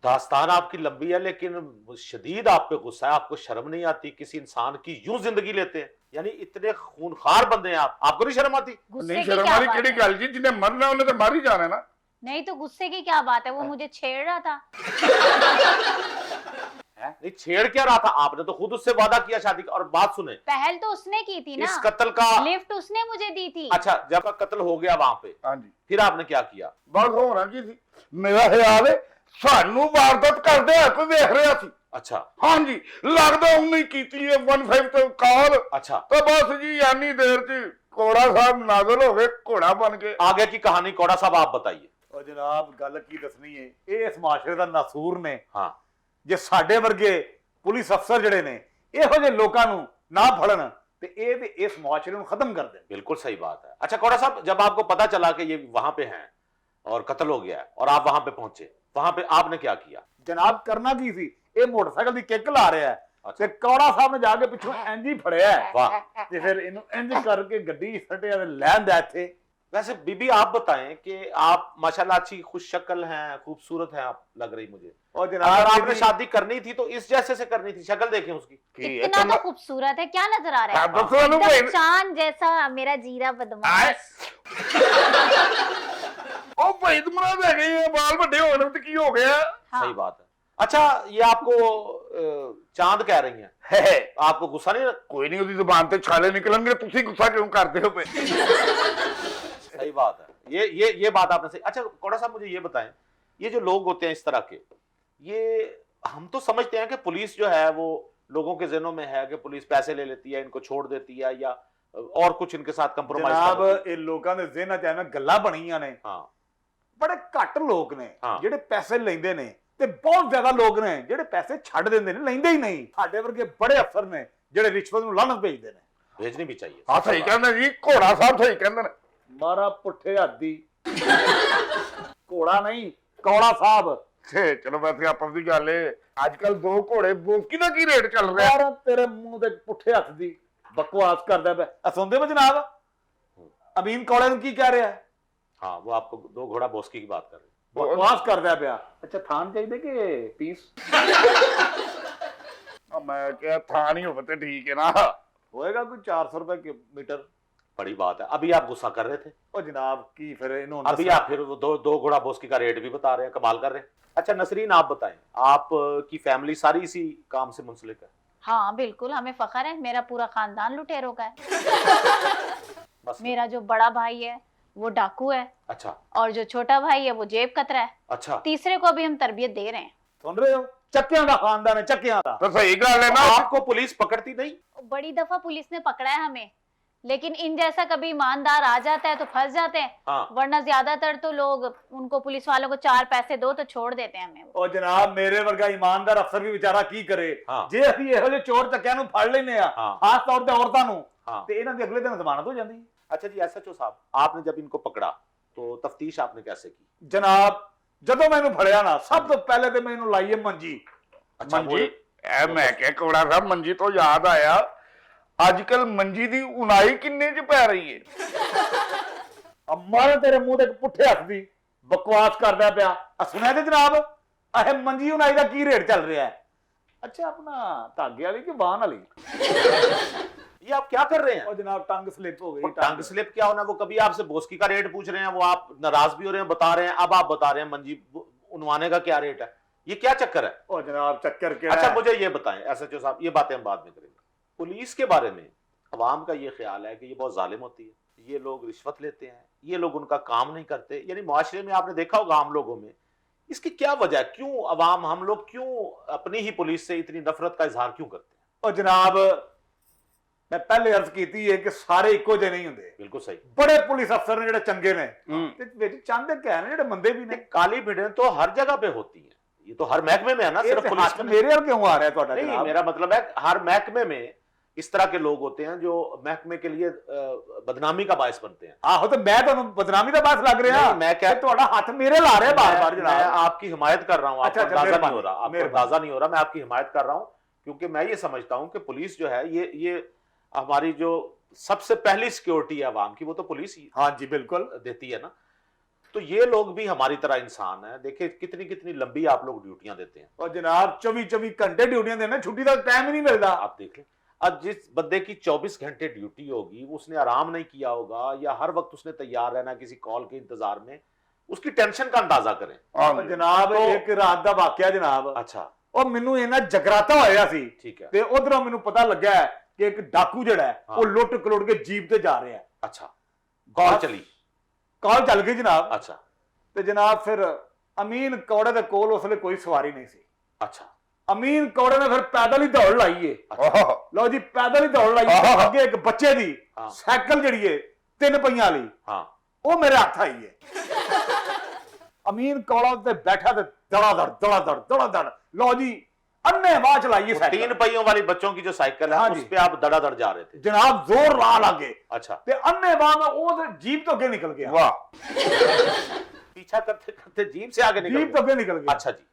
दास्तान आपकी लंबी है, लेकिन शदीद आप पे गुस्सा है। आपको शर्म नहीं आती? किसी इंसान की यूं जिंदगी लेते हैं, यानी इतने खूनखार बंदे हैं आप, आपको नहीं शर्म आती? गुस्से ਨਹੀਂ की ਸ਼ਰਮ क्या ਵਾਲੀ बात ਕਿਹੜੀ है? ਗੱਲ ਜੀ, ਜਿਹਨੇ ਮਰਨਾ ਉਹਨੇ ਤਾਂ ਮਰ ਹੀ ਜਾਣਾ ਨਾ। नहीं तो गुस्से की क्या बात है, वो मुझे छेड़ रहा था। नहीं, छेड़ क्या रहा था? आपने तो खुद उससे वादा किया शादी का। और बात सुने, पहल तो उसने की थी इस ना, कत्ल का। लिफ्ट उसने मुझे दी थी। अच्छा, जब कत्ल हो गया वहां पे, ਹਾਂਜੀ फिर आपने क्या किया? ਬਸ ਹੋਣਾ ਕੀ ਸੀ, ਮੇਰਾ ਖਿਆਲ ਹੈ ਸਾਨੂੰ ਵਾਰਦਾਤ ਕਰਦੇ ਆ ਕੋਈ ਵੇਖ ਰਿਹਾ ਸੀ। अच्छा ਹਾਂਜੀ ਲੱਗਦਾ ਉਹਨੇ ਹੀ ਕੀਤੀ ਹੈ 15 ਤੋਂ ਕਾਲ। अच्छा, ਤਾਂ ਬਸ ਜੀ ਇੰਨੀ ਦੇਰ 'ਚ ਕੋੜਾ ਸਾਹਿਬ ਨਾਜ਼ਲ ਹੋ ਗਏ, ਘੋੜਾ ਬਣ ਕੇ। आगे की कहानी कौड़ा साहब आप बताइए। ਉਹ ਜਨਾਬ ਗੱਲ ਕੀ ਦੱਸਣੀ ਹੈ, ਇਹ ਇਸ ਮਾਸ਼ਰੇ ਦਾ ਨਸੂਰ ਨੇ। हाँ। ਜੇ ਸਾਡੇ ਵਰਗੇ ਪੁਲਿਸ ਅਫਸਰ ਜਿਹੜੇ ਨੇ ਇਹੋ ਜਿਹੇ ਲੋਕਾਂ ਨੂੰ ਨਾ ਫੜਨ ਤੇ ਇਹ ਤੇ ਇਸ ਮਾਸ਼ਰੇ ਨੂੰ ਖਤਮ ਕਰ ਦੇਣ। बिल्कुल सही बात है। अच्छा कौड़ा साहब, जब आपको पता चला कि ये वहां पे हैं और कत्ल हो गया है और आप वहां पे पहुंचे, वहां पे आपने क्या किया? ਜਨਾਬ ਕਰਨਾ ਕੀ ਸੀ, ਇਹ ਮੋਟਰਸਾਈਕਲ ਦੀ ਕਿੱਕ ਲਾ ਰਿਹਾ ਹੈ ਅੱਛਾ। ਤੇ ਕੌੜਾ ਸਾਹਿਬ ਨੇ ਜਾ ਕੇ ਪਿੱਛੋਂ ਇੰਜ ਹੀ ਫੜਿਆ ਹੈ वाह। ਤੇ ਫਿਰ ਇਹਨੂੰ ਇੰਜ ਕਰਕੇ ਗੱਡੀ ਸੱਟਿਆ ਤੇ ਲੈਂਦਾ ਇੱਥੇ। वैसे बीबी आप बताएं कि आप माशाल्लाह अच्छी खुश शक्ल हैं, खूबसूरत हैं आप, लग रही मुझे। और अगर जनाब आपने शादी करनी थी तो इस जैसे से करनी थी। शक्ल देखें उसकी। इतना तो खूबसूरत है, क्या नजर आ रहा है? ਦੱਸੋ ਇਹਨੂੰ ਭਾਈ। एकदम चांद जैसा मेरा जीरा बदमाश। ਉਹ ਭਾਈ ਤੁਮਰਾ ਦੇ ਗਏ ਬਾਲ ਵੱਡੇ ਹੋਣ ਤੇ ਕੀ ਹੋ ਗਿਆ? हाँ। सही बात है। अच्छा, ये आपको चांद कह रही हैं, है आपको गुस्सा नहीं? ਕੋਈ ਨਹੀਂ ਉਹਦੀ ਜ਼ੁਬਾਨ ਤੇ ਛਾਲੇ ਨਿਕਲਣਗੇ, ਤੁਸੀਂ ਗੁੱਸਾ ਕਿਉਂ ਕਰਦੇ ਹੋ ਪਏ? सही बात है, ये बात आपने सही। अच्छा कौड़ा साहब, मुझे ये बताएं, ये जो लोग होते हैं इस तरह के, ये हम तो समझते हैं कि पुलिस जो है वो लोगों के ज़हनों में है कि पुलिस पैसे ले लेती है, इनको छोड़ देती है, या और कुछ इनके साथ कंप्रोमाइज ਜਨਾਬ ਇਹ ਲੋਕਾਂ ਦੇ ਜ਼ਿਹਨਾਂ 'ਚ ਐਵੇਂ ਗੱਲਾਂ ਬਣੀਆਂ ਨੇ। हाँ ਬੜੇ ਘੱਟ ਲੋਕ ਨੇ ਹਾਂ। ਜਿਹੜੇ ਪੈਸੇ ਲੈਂਦੇ ਨੇ ਤੇ ਬਹੁਤ ਜ਼ਿਆਦਾ ਲੋਕ ਨੇ ਜਿਹੜੇ ਪੈਸੇ ਛੱਡ ਦਿੰਦੇ ਨੇ, ਲੈਂਦੇ ਹੀ ਨਹੀਂ। ਸਾਡੇ ਵਰਗੇ ਬੜੇ ਅਫਸਰ ਨੇ ਜਿਹੜੇ ਰਿਸ਼ਵਤ ਨੂੰ ਲਾਹਨਤ ਭੇਜਦੇ ਨੇ। भेजनी भी चाहिए। ਆ ਸਹੀ ਕਹਿੰਦੇ ਜੀ, ਘੋੜਾ ਸਾਹਿਬ ਸਹੀ ਕਹਿੰਦੇ ਨੇ। ਮਾਰਾ ਪੁੱਠੇ ਹੱਦੀ ਘੋੜਾ ਨਹੀਂ, ਕੌੜਾ ਸਾਹਿਬ। ਤੇ ਚਲੋ ਵੈਸੇ ਆਪਾਂ ਦੀ ਗੱਲ ਏ, ਅੱਜ ਕੱਲ 2 ਘੋੜੇ ਬੋਸਕੀ ਦਾ ਕੀ ਰੇਟ ਚੱਲ ਰਿਹਾ? ਮਾਰਾ ਤੇਰੇ ਮੂੰਹ ਦੇ ਪੁੱਠੇ ਹੱਥ ਦੀ ਬਕਵਾਸ ਕਰਦਾ ਪਿਆ। ਆ ਸੁਣਦੇ ਹੋ ਜਨਾਬ, ਅਮੀਨ ਕੌੜੇ ਨੂੰ ਕੀ ਕਹਿ ਰਿਹਾ? हाँ, वो आपको 2 घोड़ा बोस्की की बात कर रहे हैं। ਬਕਵਾਸ ਕਰਦਾ ਪਿਆ। ਅੱਛਾ ਥਾਨ ਚਾਹੀਦੇ ਕਿ ਪੀਸ? ਮੈਂ ਕਿਹਾ ਥਾਂ ਨਹੀਂ ਹੋਵੇ ਤੇ ਠੀਕ ਹੈ ਨਾ। ਹੋਏਗਾ ਕੋਈ 400 ਰੁਪਏ ਮੀਟਰ। बड़ी बात है। अभी आप गुस्सा कर रहे थे, ਉਹ ਜਨਾਬ ਕੀ ਫਿਰ ਇਹਨੂੰ अभी आप फिर वो दो घोड़ा बोस्की का रेट भी बता रहे हैं, कमाल कर रहे हैं। अच्छा नसरीन, आप बताएं, आप की फैमिली सारी इसी काम से मुंसलिक है? हाँ बिल्कुल, हमें फख्र है, मेरा पूरा खानदान लुटेरों का है। बस। मेरा जो बड़ा भाई है वो डाकू है, अच्छा और जो छोटा भाई है वो जेब कतरा है, अच्छा। तीसरे को भी हम तरबियत दे रहे हैं। ਸੁਣ ਰਹੇ ਹੋ? ਚੱਕਿਆਂ ਦਾ ਖਾਨਦਾਨ ਹੈ, ਚੱਕਿਆਂ ਦਾ। ਤਾਂ ਸਹੀ ਗੱਲ ਹੈ ਨਾ। आपको पुलिस पकड़ती नहीं? बड़ी दफा पुलिस ने पकड़ा है हमें, लेकिन इन जैसा कभी ईमानदार आ जाता है तो फंस जाते हैं, हाँ। वरना ज्यादातर तो लोग उनको पुलिस वालों को 4 पैसे दो तो छोड़ देते हैं हमें। ਉਹ ਜਨਾਬ ਮੇਰੇ ਵਰਗਾ ਇਮਾਨਦਾਰ ਅਫਸਰ ਵੀ ਵਿਚਾਰਾ ਕੀ ਕਰੇ? ਹਾਂ। ਜੇ ਅਸੀਂ ਇਹੋ ਜਿਹੇ ਚੋਰ ਚੱਕਿਆਂ ਨੂੰ ਫੜ ਲੈਨੇ ਆ, ਹਾਂ। ਖਾਸ ਤੌਰ ਤੇ ਔਰਤਾਂ ਨੂੰ, हाँ। ਤੇ ਇਹਨਾਂ ਦੀ ਅਗਲੇ ਦਿਨ ਜ਼ਮਾਨਤ ਹੋ ਜਾਂਦੀ। अच्छा जी SHO साहब, आपने जब इनको पकड़ा तो तफ्तीश आपने कैसे की? ਜਨਾਬ ਜਦੋਂ ਮੈਨੂੰ ਫੜਿਆ ਨਾ, ਸਭ ਤੋਂ ਪਹਿਲੇ ਤੇ ਮੈਨੂੰ ਲਾਈਏ ਮੰਜੀ। अच्छा ਮੰਜੀ, ਐ ਮੈਂ ਕਿਹਾ ਘੋੜਾ ਸਾਹਿਬ ਮੰਜੀ ਤੋਂ ਯਾਦ ਆਇਆ, ਅੱਜ ਕੱਲ ਮੰਜੀ ਦੀ ਉਨਾਈ ਕਿੰਨੇ ਚ ਪੈ ਰਹੀ ਹੈ? ਮਾਰੇ ਤੇਰੇ ਮੂੰਹ ਤੇ ਪੁੱਠੇ ਹੱਥ ਦੀ ਬਕਵਾਸ ਕਰਦਾ ਪਿਆ। ਆ ਸੁਣਿਆ ਤੇ ਜਨਾਬ, ਇਹ ਮੰਜੀ ਉਨਾਈ ਦਾ ਕੀ ਰੇਟ ਚੱਲ ਰਿਹਾ ਹੈ? ਅੱਛਾ ਆਪਣਾ ਧਾਗੇ ਵਾਲੀ ਕਿ ਬਾਣ ਵਾਲੀ? ये आप क्या कर रहे हैं? ਉਹ ਜਨਾਬ ਟੰਗ ਸਲਿਪ ਹੋ ਗਈ। टंग स्लिप क्या होना? वो कभी आपसे बोस्की का रेट पूछ रहे हैं, वो आप नाराज भी हो रहे हैं, बता रहे हैं, अब आप बता रहे हैं मंजी उनवाने का क्या रेट है? ये क्या चक्कर है? ਉਹ जनाब चक्कर क्या अच्छा है? मुझे ये बताएं SHO साहब, ये बातें हम बाद में करेंगे। पुलिस के बारे में अवाम का ये ख्याल है कि ये बहुत जालिम होती है, ये लोग रिश्वत लेते हैं, ये लोग उनका काम नहीं करते, यानी मुआशरे में आपने देखा होगा आम लोगों में, इसकी क्या वजह है? क्यों अवाम, हम लोग क्यों अपनी ही पुलिस से इतनी नफरत का इजहार क्यों करते हैं? ਉਹ जनाब ਮੈਂ ਪਹਿਲੇ ਅਰਜ਼ ਕੀਤੀ ਹੈ ਕਿ ਸਾਰੇ ਇੱਕੋ ਜਿਹੇ ਨਹੀਂ ਹੁੰਦੇ। बिल्कुल सही। ਬੜੇ ਪੁਲਿਸ ਅਫਸਰ ਨੇ ਜਿਹੜੇ ਚੰਗੇ ਨੇ, ਤੇ ਵਿੱਚ ਚੰਦ ਕਹਿ ਨੇ ਜਿਹੜੇ ਮੰਦੇ ਵੀ ਨੇ। काली भिड़ें तो हर जगह पे होती है, ये तो हर महकमे में है ना, ਇਹ सिर्फ ਤੇ पुलिस ਹੱਥ में ਮੇਰੇ ਵੱਲ ਕਿਉਂ ਆ ਰਿਹਾ ਤੁਹਾਡਾ नहीं। ਜਨਾਬ? मेरा मतलब है हर महकमे में इस तरह के लोग होते हैं जो महकमे के लिए बदनामी का बायस बनते हैं। ਆਹੋ ਤੇ ਮੈਂ ਤੁਹਾਨੂੰ ਬਦਨਾਮੀ ਦਾ ਬਾਸ ਲੱਗ ਰਿਹਾ? नहीं, मैं क्या, ਤੇ ਤੁਹਾਡਾ ਹੱਥ ਮੇਰੇ ਲਾ ਰਿਹਾ ਬਾਰ-ਬਾਰ मैं ਜਨਾਬ। आपकी हिमायत कर रहा हूं, आपको अच्छा, अंदाजा नहीं मेहरबानी, हो रहा, आपको मेहरबानी। अंदाजा नहीं हो रहा, मैं आपकी हिमायत कर रहा हूं, क्योंकि मैं ये समझता हूं कि पुलिस जो है ये हमारी जो सबसे पहली सिक्योरिटी है आवाम की, वो तो पुलिस ही हाँ जी बिल्कुल देती है ना। तो ये लोग भी हमारी तरह इंसान है। देखिए कितनी कितनी लंबी आप लोग ड्यूटियां देते हैं। और जनाब 24-24 घंटे ड्यूटियां देना, छुट्टी का टाइम ही नहीं मिलता। आप देख लें, अब जिस बंदे की 24 घंटे ड्यूटी होगी, उसने आराम नहीं किया होगा, या हर वक्त उसने तैयार रहना किसी कॉल के इंतजार में, उसकी टेंशन का अंदाजा करें। और जनाब तो- एक रात ਦਾ ਵਾਕਿਆ ਜਨਾਬ, अच्छा ਉਹ ਮੈਨੂੰ ਇਹਨਾਂ ਜਗਰਾਤਾ ਹੋਇਆ ਸੀ, ठीक है। ਤੇ ਉਧਰੋਂ ਮੈਨੂੰ ਪਤਾ ਲੱਗਾ ਕਿ ਇੱਕ ਡਾਕੂ ਜਿਹੜਾ ਹੈ ਹਾਂ। ਉਹ ਲੁੱਟ ਖਲੋਟ ਕੇ ਜੀਪ ਤੇ ਜਾ ਰਿਹਾ ਹੈ। अच्छा कॉल बस। चली। ਕਾਲ ਚੱਲ ਗਈ ਜਨਾਬ। अच्छा ਤੇ ਜਨਾਬ ਫਿਰ ਅਮੀਨ ਕੌੜੇ ਦੇ ਕੋਲ ਉਸ ਵੇਲੇ ਕੋਈ ਸਵਾਰੀ ਨਹੀਂ ਸੀ। अच्छा ਅਮੀਨ ਕੌੜੇ ਨੇ ਫਿਰ ਪੈਦਲ ਹੀ ਦੌੜ ਲਾਈਏ। ਆਹ, ਲਓ ਜੀ ਪੈਦਲ ਹੀ ਦੌੜ ਲਾਈ। ਆਹਾ। ਅੱਗੇ ਇੱਕ ਬੱਚੇ ਦੀ ਹਾਂ। ਸਾਈਕਲ ਜਿਹੜੀ ਏ 3 ਪਹੀਆਂ ਵਾਲੀ, हाँ ਉਹ ਮੇਰੇ ਹੱਥ ਆਈ ਏ। ਅਮੀਨ ਕੌੜਾ ਤੇ ਬੈਠਾ ਤੇ ਦੜਾ ਦੜ ਲਓ ਜੀ ਅੰਨੇ ਵਾਹ ਚਲਾਈਏ वो ਸਾਈਕਲ। 3 पहियों वाली बच्चों की जो साइकिल है हाँ उस जी। पे आप दड़ादड़ जा रहे थे। ਜਨਾਬ ਜ਼ੋਰ ਲਾ ਲਾਗੇ अच्छा ਤੇ ਅੰਨੇ ਵਾਹ में ਉਹ ਤੇ ਜੀਪ ਤੋਂ ਅੱਗੇ ਨਿਕਲ ਗਿਆ। ਵਾਹ, पीछा करते करते जीप से आगे निकल ਜੀਪ ਤੋਂ गए। ਅੱਗੇ ਨਿਕਲ ਗਿਆ। अच्छा जी।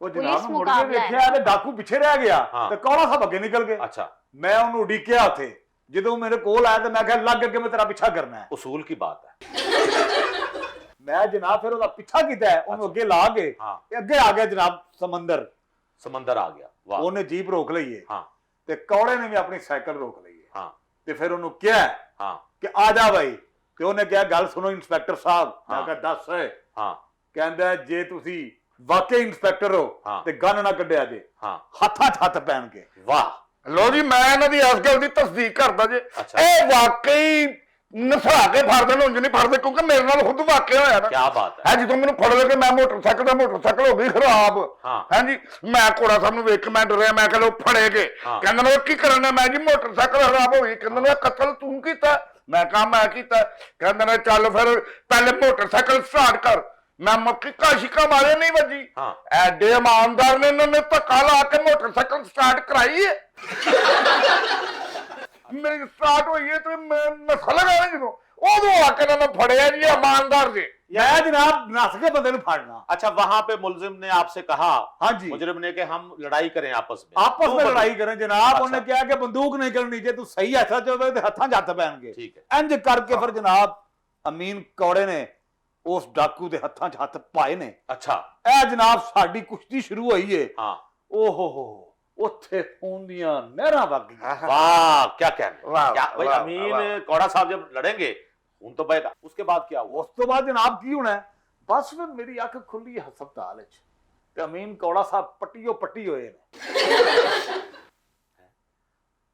ਉਹ पुलिस ਜਨਾਬ ਮੁੜ ਕੇ मुकाबला है। ਵੇਖਿਆ ਤੇ ਡਾਕੂ ਪਿੱਛੇ ਰਹਿ ਗਿਆ ਹਾਂ। ਤੇ ਕੌੜਾ ਸਾਹਿਬ ਅੱਗੇ ਨਿਕਲ ਗਏ। अच्छा ਮੈਂ ਉਹਨੂੰ ਉਡੀਕਿਆ ਉੱਥੇ। ਜਦੋਂ ਮੇਰੇ ਕੋਲ ਆਇਆ ਤੇ ਮੈਂ ਕਿਹਾ ਲੱਗ ਅੱਗੇ ਮੈਂ ਤੇਰਾ ਪਿੱਛਾ ਕਰਨਾ ਹੈ। उसूल की बात है। ਮੈਂ ਜਨਾਬ ਫਿਰ ਉਹਦਾ ਪਿੱਛਾ ਕੀਤਾ ਹੈ, ਉਹਨੂੰ ਅੱਗੇ ਲਾ ਕੇ हाँ ਤੇ ਅੱਗੇ ਆ ਗਿਆ ਜਨਾਬ ਸਮੁੰਦਰ। समंदर आ गया। वाह। ਉਹਨੇ ਜੀਪ ਰੋਕ ਲਈ ਹੈ हाँ ਤੇ ਕੌੜੇ ਨੇ ਵੀ ਆਪਣੀ ਸਾਈਕਲ ਰੋਕ ਲਈ ਹੈ। हाँ ਤੇ ਫਿਰ ਉਹਨੂੰ ਕਿਹਾ हाँ ਕਿ ਆ ਜਾ ਬਾਈ, ਤੇ ਉਹਨੇ ਕਿਹਾ ਗੱਲ ਸੁਣੋ ਇੰਸਪੈਕਟਰ ਸਾਹਿਬ। ਮੈਂ ਹਾਂ। ਕਿਹਾ ਦੱਸ। हाँ ਕਹਿੰਦਾ ਜੇ ਤੁਸੀਂ ਵਾਕਈ ਇੰਸਪੈਕਟਰ ਹੋ ਹਾਂ। ਤੇ ਗਨ ਨਾ ਕੱਢਿਆ ਜੇ, ਹਾਂ ਹੱਥਾਂ 'ਚ ਹੱਥ ਪੈਣ ਕੇ। ਵਾਹ ਲੋ ਜੀ ਮੈਂ ਇਹਨਾਂ ਦੀ ਇਸ ਗੱਲ ਦੀ ਤਸਦੀਕ ਕਰਦਾ ਜੇ ਅੱਛਾ। ਇਹ ਵਾਕਈ ਨਸਾ ਕੇ ਫੜਦੇ ਨੇ, ਉਂਝ ਨਹੀਂ ਫੜਦੇ, ਕਿਉਂਕਿ ਮੇਰੇ ਨਾਲ ਖੁਦ ਵਾਕਿਆ ਹੋਇਆ ਨਾ। क्या बात है। ਹੈ ਜਦੋਂ ਮੈਨੂੰ ਫੜ ਲਏ ਕਿ ਮੈਂ ਮੋਟਰਸਾਈਕਲ ਹੋ ਗਈ ਖਰਾਬ। ਹਾਂ। ਹਾਂਜੀ ਮੈਂ ਕੋੜਾ ਸਾਹਿਬ ਨੂੰ ਵੇਖ ਕੇ ਮੈਂ ਡਰਿਆ, ਮੈਂ ਕਹਿੰਦਾ ਫੜੇ ਗਏ। ਹਾਂ। ਕਹਿੰਦੇ ਨੇ ਕੀ ਕਰਨਾ, ਮੈਂ ਜੀ ਮੋਟਰਸਾਈਕਲ ਖਰਾਬ ਹੋ ਗਈ। ਕਹਿੰਦੇ ਨੇ ਕਤਲ ਤੂੰ ਕੀਤਾ, ਮੈਂ ਕਹਾ ਮੈਂ ਕੀਤਾ। ਕਹਿੰਦੇ ਨੇ ਚੱਲ ਫਿਰ ਪਹਿਲੇ ਮੋਟਰਸਾਈਕਲ ਸਟਾਰਟ ਕਰ। ਮੈਂ ਮੱਕੀ ਕਾਸ਼ਿਕਾ ਮਾਰੇ ਨਹੀਂ ਵੱਜੀ। ਹਾਂ। ਐਡੇ ਇਮਾਨਦਾਰ ਨੇ, ਇਹਨਾਂ ਨੇ ਧੱਕਾ ਲਾ ਕੇ ਮੋਟਰਸਾਈਕਲ ਸਟਾਰਟ ਕਰਾਈ ਹੈ। ਮੇਰੀ ਸਟਾਰਟ ਹੋਈ ਹੈ ਤੇ ਮੈਂ ਨਸਾ ਲਗਾ ਜਦੋਂ ਉਦੋਂ ਆ ਕੇ ਇਹਨਾਂ ਨੇ ਫੜਿਆ ਜੀ, ਇਮਾਨਦਾਰ ਜੀ। ਮੈਂ ਜਨਾਬ ਨੱਸ ਕੇ ਬੰਦੇ ਨੂੰ ਫੜਨਾ। अच्छा वहां पे मुलजिम ने आपसे कहा, हाँ जी। मुजरिम ने, कि हम लड़ाई करें आपस में। ਆਪਸ ਵਿੱਚ ਲੜਾਈ ਕਰੇ ਜਨਾਬ। अच्छा। ਉਹਨੇ ਕਿਹਾ ਕਿ ਬੰਦੂਕ ਨਹੀਂ ਚੱਲਣੀ, ਜੇ ਤੂੰ ਸਹੀ ਐਸਾ ਚਾਹਵੇ ਤੇ ਹੱਥਾਂ 'ਚ ਹੱਥ ਪੈਣਗੇ। ठीक है। ਇੰਜ ਕਰਕੇ ਫਿਰ ਜਨਾਬ ਅਮੀਨ ਕੌੜੇ ਨੇ ਉਸ ਡਾਕੂ ਦੇ ਹੱਥਾਂ 'ਚ ਹੱਥ ਪਾਏ ਨੇ। अच्छा ਇਹ ਜਨਾਬ ਸਾਡੀ ਕੁਸ਼ਤੀ ਸ਼ੁਰੂ ਹੋਈ ਏ। हाँ ਓਹੋ ਹੋ ਉੱਥੇ ਖੂਨ ਦੀਆਂ ਨਹਿਰਾਂ ਵਗ ਗਈਆਂ। वाह क्या कहने, वाह, क्या भाई वाह, अमीन वाह। कौड़ा साहब जब लड़ेंगे खून तो बहेगा। उसके बाद क्या हुआ? ਉਸ ਤੋਂ ਬਾਅਦ ਜਨਾਬ ਕੀ ਹੋਣਾ ਹੈ? ਬਸ ਫਿਰ ਮੇਰੀ ਅੱਖ ਖੁੱਲੀ ਹਸਪਤਾਲ 'ਚ ਤੇ ਅਮੀਨ ਕੌੜਾ ਸਾਹਿਬ ਪੱਟੀ ਹੋਏ ਨੇ।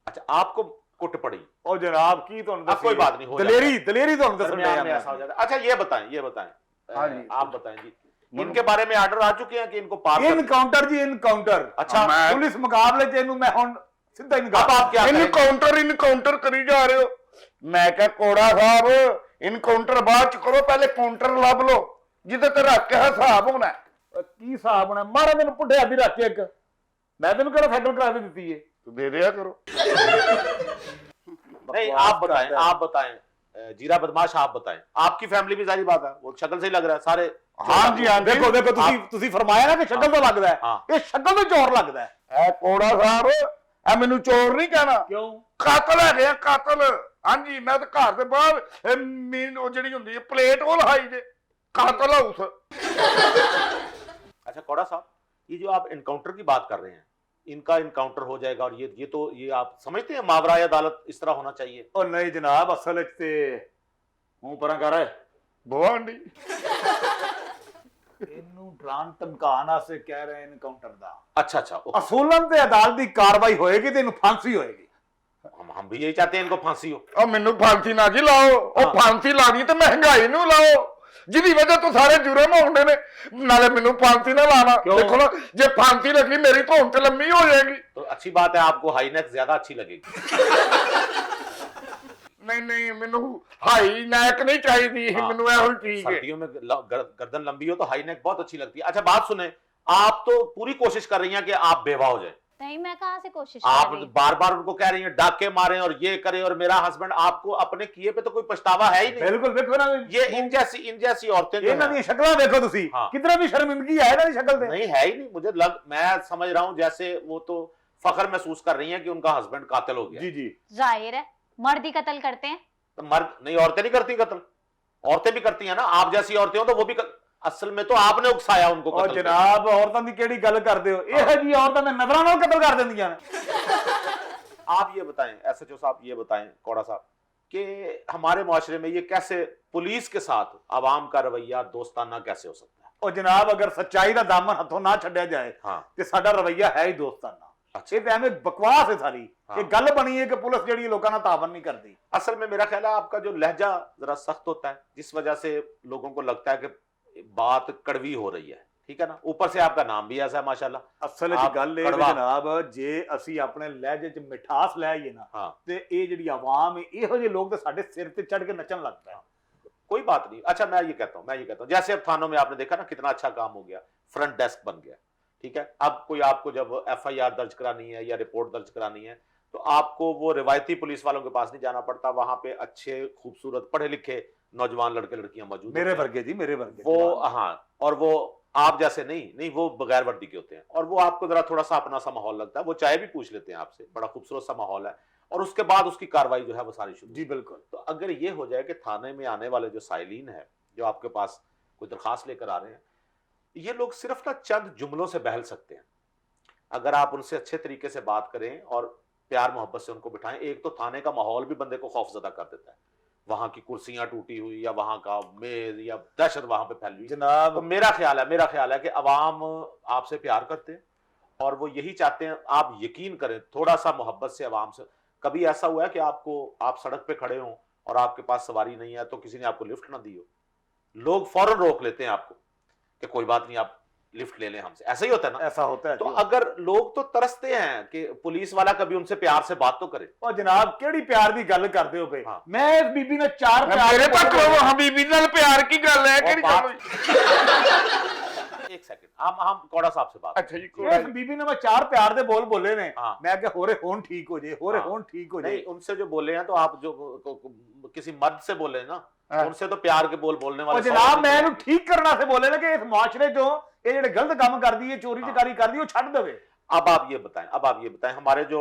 अच्छा आपको कुट पड़ी। ਉਹ ਜਨਾਬ ਕੀ ਤੁਹਾਨੂੰ अब कोई बात नहीं, हो ਦਲੇਰੀ ਤੁਹਾਨੂੰ ਦੱਸਣ दरमियान में ਡਿਆ ऐसा हो मैं। जाता है। अच्छा ये बताएं हाँ जी। आप बताएं जी, इनके बारे में आर्डर आ चुके हैं कि इनको पार कर- ਇਨਕਾਊਂਟਰ ਜੀ ਇਨਕਾਊਂਟਰ। अच्छा मैं- ਪੁਲਿਸ ਮੁਕਾਬਲੇ 'ਚ ਇਹਨੂੰ ਮੈਂ ਹੁਣ ਸਿੱਧਾ अब ਇਨਕਾਊਂਟਰ। आप क्या करेंगे? ਇਨਕਾਊਂਟਰ ਕਰੀ ਜਾ ਰਹੇ ਹੋ। ਮੈਂ ਕਿਹਾ ਕੋੜਾ ਸਾਹਿਬ ਇਨਕਾਊਂਟਰ ਬਾਅਦ ਚ ਕਰੋ, ਪਹਿਲੇ ਕਾਊਂਟਰ ਲੱਭ ਲਓ ਜਿਹਦੇ ਤੇ ਰੱਖ ਕੇ ਹਿਸਾਬ ਹੋਣਾ ਹੈ। ਕੀ ਹਿਸਾਬ ਹੋਣਾ? ਮਾਰਾ ਮੈਨੂੰ ਪੁੱਠੇ ਆਦੀ ਰੱਖ ਕੇ ਇੱਕ। ਮੈਂ ਤੈਨੂੰ ਕਿਹੜਾ ਫੈਡਰਲ ਕਰਾ ਕੇ ਦਿੱਤੀ ਏ? ਤੂੰ ਦੇ ਦਿਆ ਕਰੋ। नहीं आप बताएं जीरा बदमाश, आप बताएं। आपकी फैमिली भी जारी बात है, वो शक्ल से ही लग रहा है सारे। हाँ जी, हाँ जी। ਦੇਖੋ ਤੁਸੀਂ ਫਰਮਾਇਆ ਨਾ ਕਿ ਸ਼ਕਲ ਤੋਂ ਲੱਗਦਾ ਹੈ। ਹਾਂ। ਇਹ ਸ਼ਕਲ ਤੋਂ ਚੋਰ ਲੱਗਦਾ ਹੈ। ਇਹ ਕੋੜਾ ਸਾਹਿਬ ਇਹ ਮੈਨੂੰ ਚੋਰ ਨਹੀਂ ਕਹਿਣਾ, ਕਿਉਂ? ਕਾਤਲ ਹੈਗੇ ਆ, ਕਾਤਲ। ਹਾਂਜੀ ਮੈਂ ਤਾਂ ਘਰ ਦੇ ਬਾਹਰ ਮੀਨ ਉਹ ਜਿਹੜੀ ਹੁੰਦੀ ਹੈ ਪਲੇਟ ਉਹ ਲਹਾਈ ਜੇ ਕਾਤਲ ਹਾਊਸ। अच्छा कौड़ा साहब, ये जो आप इनकाउंटर की बात कर रहे हैं, इनका इनकाउंटर हो जाएगा और ये आप समझते हैं मावरा अदालत इस तरह होना चाहिए? ਉਹ ਨਹੀਂ ਜਨਾਬ, ਅਸਲ ਵਿੱਚ ਤੇ ਮੂੰਹ ਪਰਾਂ ਕਰ ਹੈ। ਬਵਾਂਡੀ ਇਹਨੂੰ ਡਰਾਨ ਧਮਕਾਉਣ ਵਾਸਤੇ ਕਹਿ ਰਹੇ ਇਨਕਾਊਂਟਰ ਦਾ। अच्छा ओके। ਅਸੂਲਨ ਤੇ ਅਦਾਲਤ ਦੀ ਕਾਰਵਾਈ ਹੋਏਗੀ ਤੇ ਇਹਨੂੰ ਫਾਂਸੀ ਹੋਏਗੀ। हम भी यही चाहते हैं इनको फांसी हो। ਉਹ ਮੈਨੂੰ ਫਾਂਸੀ ਨਾ ਜੀ ਲਾਓ। ਉਹ ਹਾਂ। ਫਾਂਸੀ ਲਾਣੀ ਤੇ ਮਹਿੰਗਾਈ ਨੂੰ ਲਾਓ, ਜਿਹਦੀ ਵਜ੍ਹਾ ਤੋਂ ਸਾਰੇ ਜੁਰਮ ਹੁੰਦੇ ਨੇ। ਨਾਲੇ ਮੈਨੂੰ ਫਾਂਸੀ ਨਾ ਲਾਣਾ। ਕਿਉਂ? ਦੇਖੋ ਨਾ, ਜੇ ਫਾਂਸੀ ਲੱਗੀ ਮੇਰੀ ਧੌਣ ਤੇ ਲੰਮੀ ਹੋ ਜਾਏਗੀ। तो अच्छी बात है, आपको हाई नेक ज्यादा अच्छी लगेगी। नहीं ਮੈਨੂੰ ਹਾਈ ਨੈਕ ਨਹੀਂ ਚਾਹੀਦੀ। हाँ। ਮੈਨੂੰ ਇਹੋ ਹੀ ਠੀਕ ਹੈ। सर्दियों में गर्दन लंबी हो तो हाई नेक बहुत अच्छी लगती है। अच्छा बात सुने, आप तो पूरी कोशिश कर रही हैं कि आप बेवा हो जाए। नहीं, मैं कहाँ से कोशिश आप कर रही? बार बार उनको कह रही हैं डाके मारें और ये करें, और मेरा हस्बैंड, आपको अपने किए पे तो कोई पछतावा है ही नहीं। ਬਿਲਕੁਲ ਵੇਖੋ ਨਾ, ये इन जैसी औरतें जो ਇਹਨਾਂ हैं, ਦੀਆਂ ਸ਼ਕਲਾਂ ਵੇਖੋ ਤੁਸੀਂ। ਹਾਂ। ਕਿਤਨਾ ਵੀ ਸ਼ਰਮਿੰਦਗੀ ਹੈ ਇਹਨਾਂ ਦੀ ਸ਼ਕਲ ਤੇ। नहीं है ही नहीं। मैं समझ रहा हूं जैसे वो तो फख्र महसूस कर रही हैं कि उनका हस्बैंड कातिल हो गया। जी जी। जाहिर है मर्द ही कत्ल करते हैं। तो मर्द नहीं, औरतें नहीं करती कत्ल? औरतें भी करती हैं ना। आप जैसी औरतें हो तो वो भी असल में तो आपने उकसाया उनको ਉਹ कत्ल करने। ਜਨਾਬ ਔਰਤਾਂ ਦੀ ਕਿਹੜੀ ਗੱਲ ਕਰਦੇ ਹੋ? ਇਹੋ ਜੀ ਔਰਤਾਂ ਨੇ ਨਜ਼ਰਾਂ ਨਾਲ ਕਤਲ ਕਰ ਦਿੰਦੀਆਂ ਨੇ। आप ये बताएं एसएचओ साहब, ये बताएं कौड़ा साहब, कि हमारे मुआशरे में ये कैसे पुलिस के साथ आवाम का रवैया दोस्ताना कैसे हो सकता है? ਉਹ ਜਨਾਬ ਅਗਰ ਸੱਚਾਈ ਦਾ ਦਾਮਨ ਹੱਥੋਂ ਨਾ ਛੱਡਿਆ ਜਾਏ हाँ ਤੇ ਸਾਡਾ ਰਵਈਆ ਹੈ ਹੀ ਦੋਸਤਾਨਾ। अच्छा। ਇਹ ਤਾਂ ਐਵੇਂ ਬਕਵਾਸ ਹੈ ਸਾਰੀ। हाँ। ਇਹ ਗੱਲ ਬਣੀ ਹੈ ਕਿ ਪੁਲਿਸ ਜਿਹੜੀ ਲੋਕਾਂ ਨਾਲ ਤਾਵਨ ਨਹੀਂ ਕਰਦੀ। असल में मेरा ख्याल है आपका जो लहजा जरा सख्त होता है, जिस वजह से लोगों को लगता है कि बात कड़वी हो रही है। ठीक है ना, ऊपर से आपका नाम भी ऐसा है माशाल्लाह। ਅਸਲ ਵਿੱਚ ਆਪ ਗੱਲ ਇਹ ਕੜਵਾ। ਵੀ ਜਨਾਬ, ਜੇ ਅਸੀਂ ਆਪਣੇ ਲਹਿਜੇ 'ਚ ਮਿਠਾਸ ਲੈ ਆਈਏ ਨਾ हाँ ਤੇ ਇਹ ਜਿਹੜੀ ਆਵਾਮ ਹੈ, ਇਹੋ ਜਿਹੇ ਲੋਕ ਤੇ ਸਾਡੇ ਸਿਰ ਤੇ ਚੜ ਕੇ ਨੱਚਣ ਲੱਗ ਪਏ। कोई बात नहीं। अच्छा मैं ये कहता हूँ जैसे अब थानों में आपने देखा ना कितना अच्छा काम हो गया, फ्रंट डेस्क बन गया। ठीक है, अब कोई आपको जब एफआईआर दर्ज करानी है या रिपोर्ट दर्ज करानी है तो आपको वो रिवायती पुलिस वालों के पास नहीं जाना पड़ता। वहां पे अच्छे खूबसूरत पढ़े लिखे नौजवान लड़के लड़कियां मौजूद मेरे होते हैं। वर्गे जी, मेरे वर्गे वो हाँ, और वो आप जैसे नहीं, वो बगैर वर्दी के होते हैं, और वो आपको जरा थोड़ा सा अपना सा माहौल लगता है। वो चाय भी पूछ लेते हैं आपसे, बड़ा खूबसूरत सा माहौल है, और उसके बाद उसकी कार्रवाई जो है वो सारी शुरू। जी बिल्कुल। तो अगर ये हो जाए कि थाने में आने वाले जो साइलिन है, जो आपके पास कोई दरखास्त लेकर आ रहे हैं, ये लोग सिर्फ ना चंद जुमलों से बहल सकते हैं। अगर आप उनसे अच्छे तरीके से बात करें और प्यार मोहब्बत से उनको बिठाएं, एक तो थाने का माहौल भी बंदे को खौफजदा कर देता है। वहां की कुर्सियां टूटी हुई या वहां का मेज या दहशत वहां पे फैली हुई। जनाब तो मेरा ख्याल है कि अवाम आपसे प्यार करते हैं और वो यही चाहते हैं। आप यकीन करें, थोड़ा सा मोहब्बत से अवाम से। कभी ऐसा हुआ है कि आप सड़क पे खड़े हो और आपके पास सवारी नहीं है तो किसी ने आपको लिफ्ट ना दी हो? लोग फौरन रोक लेते हैं आपको कि कोई बात नहीं, आप लिफ्ट ले लें हमसे। ऐसा ही होता है ना? ऐसा होता है तो जी। अगर लोग तो तरसते हैं कि पुलिस वाला कभी उनसे प्यार से बात तो करे। ਉਹ ਜਨਾਬ ਕਿਹੜੀ ਪਿਆਰ ਦੀ ਗੱਲ ਕਰਦੇ ਹੋ ਪਏ? ਹਾਂ। ਮੈਂ ਇਸ ਬੀਬੀ ਨੇ ਚਾਰ ਪਿਆਰ ਮੇਰੇ ਦੇ ਤੱਕ ਬੋਲ- ਹਬੀਬੀ ਨਾਲ ਪਿਆਰ ਕੀ ਗੱਲ ਹੈ ਕਿਹੜੀ ਗੱਲ ਹੋਈ? एक सेकंड, हम कौड़ा साहब से बात ਅੱਛਾ ਜੀ ਇਸ ਬੀਬੀ ਨੇ ਮੈਂ ਚਾਰ ਪਿਆਰ ਦੇ ਬੋਲ ਬੋਲੇ ਨੇ। हाँ। ਮੈਂ ਕਿਹਾ ਹੋਰੇ ਹੋਣ ਠੀਕ ਹੋ ਜੇ, ਹੋਰੇ हाँ। ਹੋਣ ਠੀਕ ਹੋ नहीं, ਜੇ। उनसे जो बोले हैं तो आप जो किसी मर्द से बोले ना, हाँ। उनसे तो प्यार के बोल बोलने ਉਹ वाले ਜਨਾਬ 100 ਮੈਂ ਇਹਨੂੰ ਠੀਕ ਕਰਨ ਵਾਸਤੇ ਬੋਲੇ ਨੇ ਕਿ ਇਸ ਮੁਆਸ਼ਰੇ ਚੋਂ ਇਹ ਜਿਹੜੇ ਗਲਤ ਕੰਮ ਕਰਦੀ ਹੈ, ਚੋਰੀ ਚਕਾਰੀ ਕਰਦੀ ਹੈ, ਉਹ ਛੱਡ ਦੇਵੇ। अब आप ये बताएं हमारे जो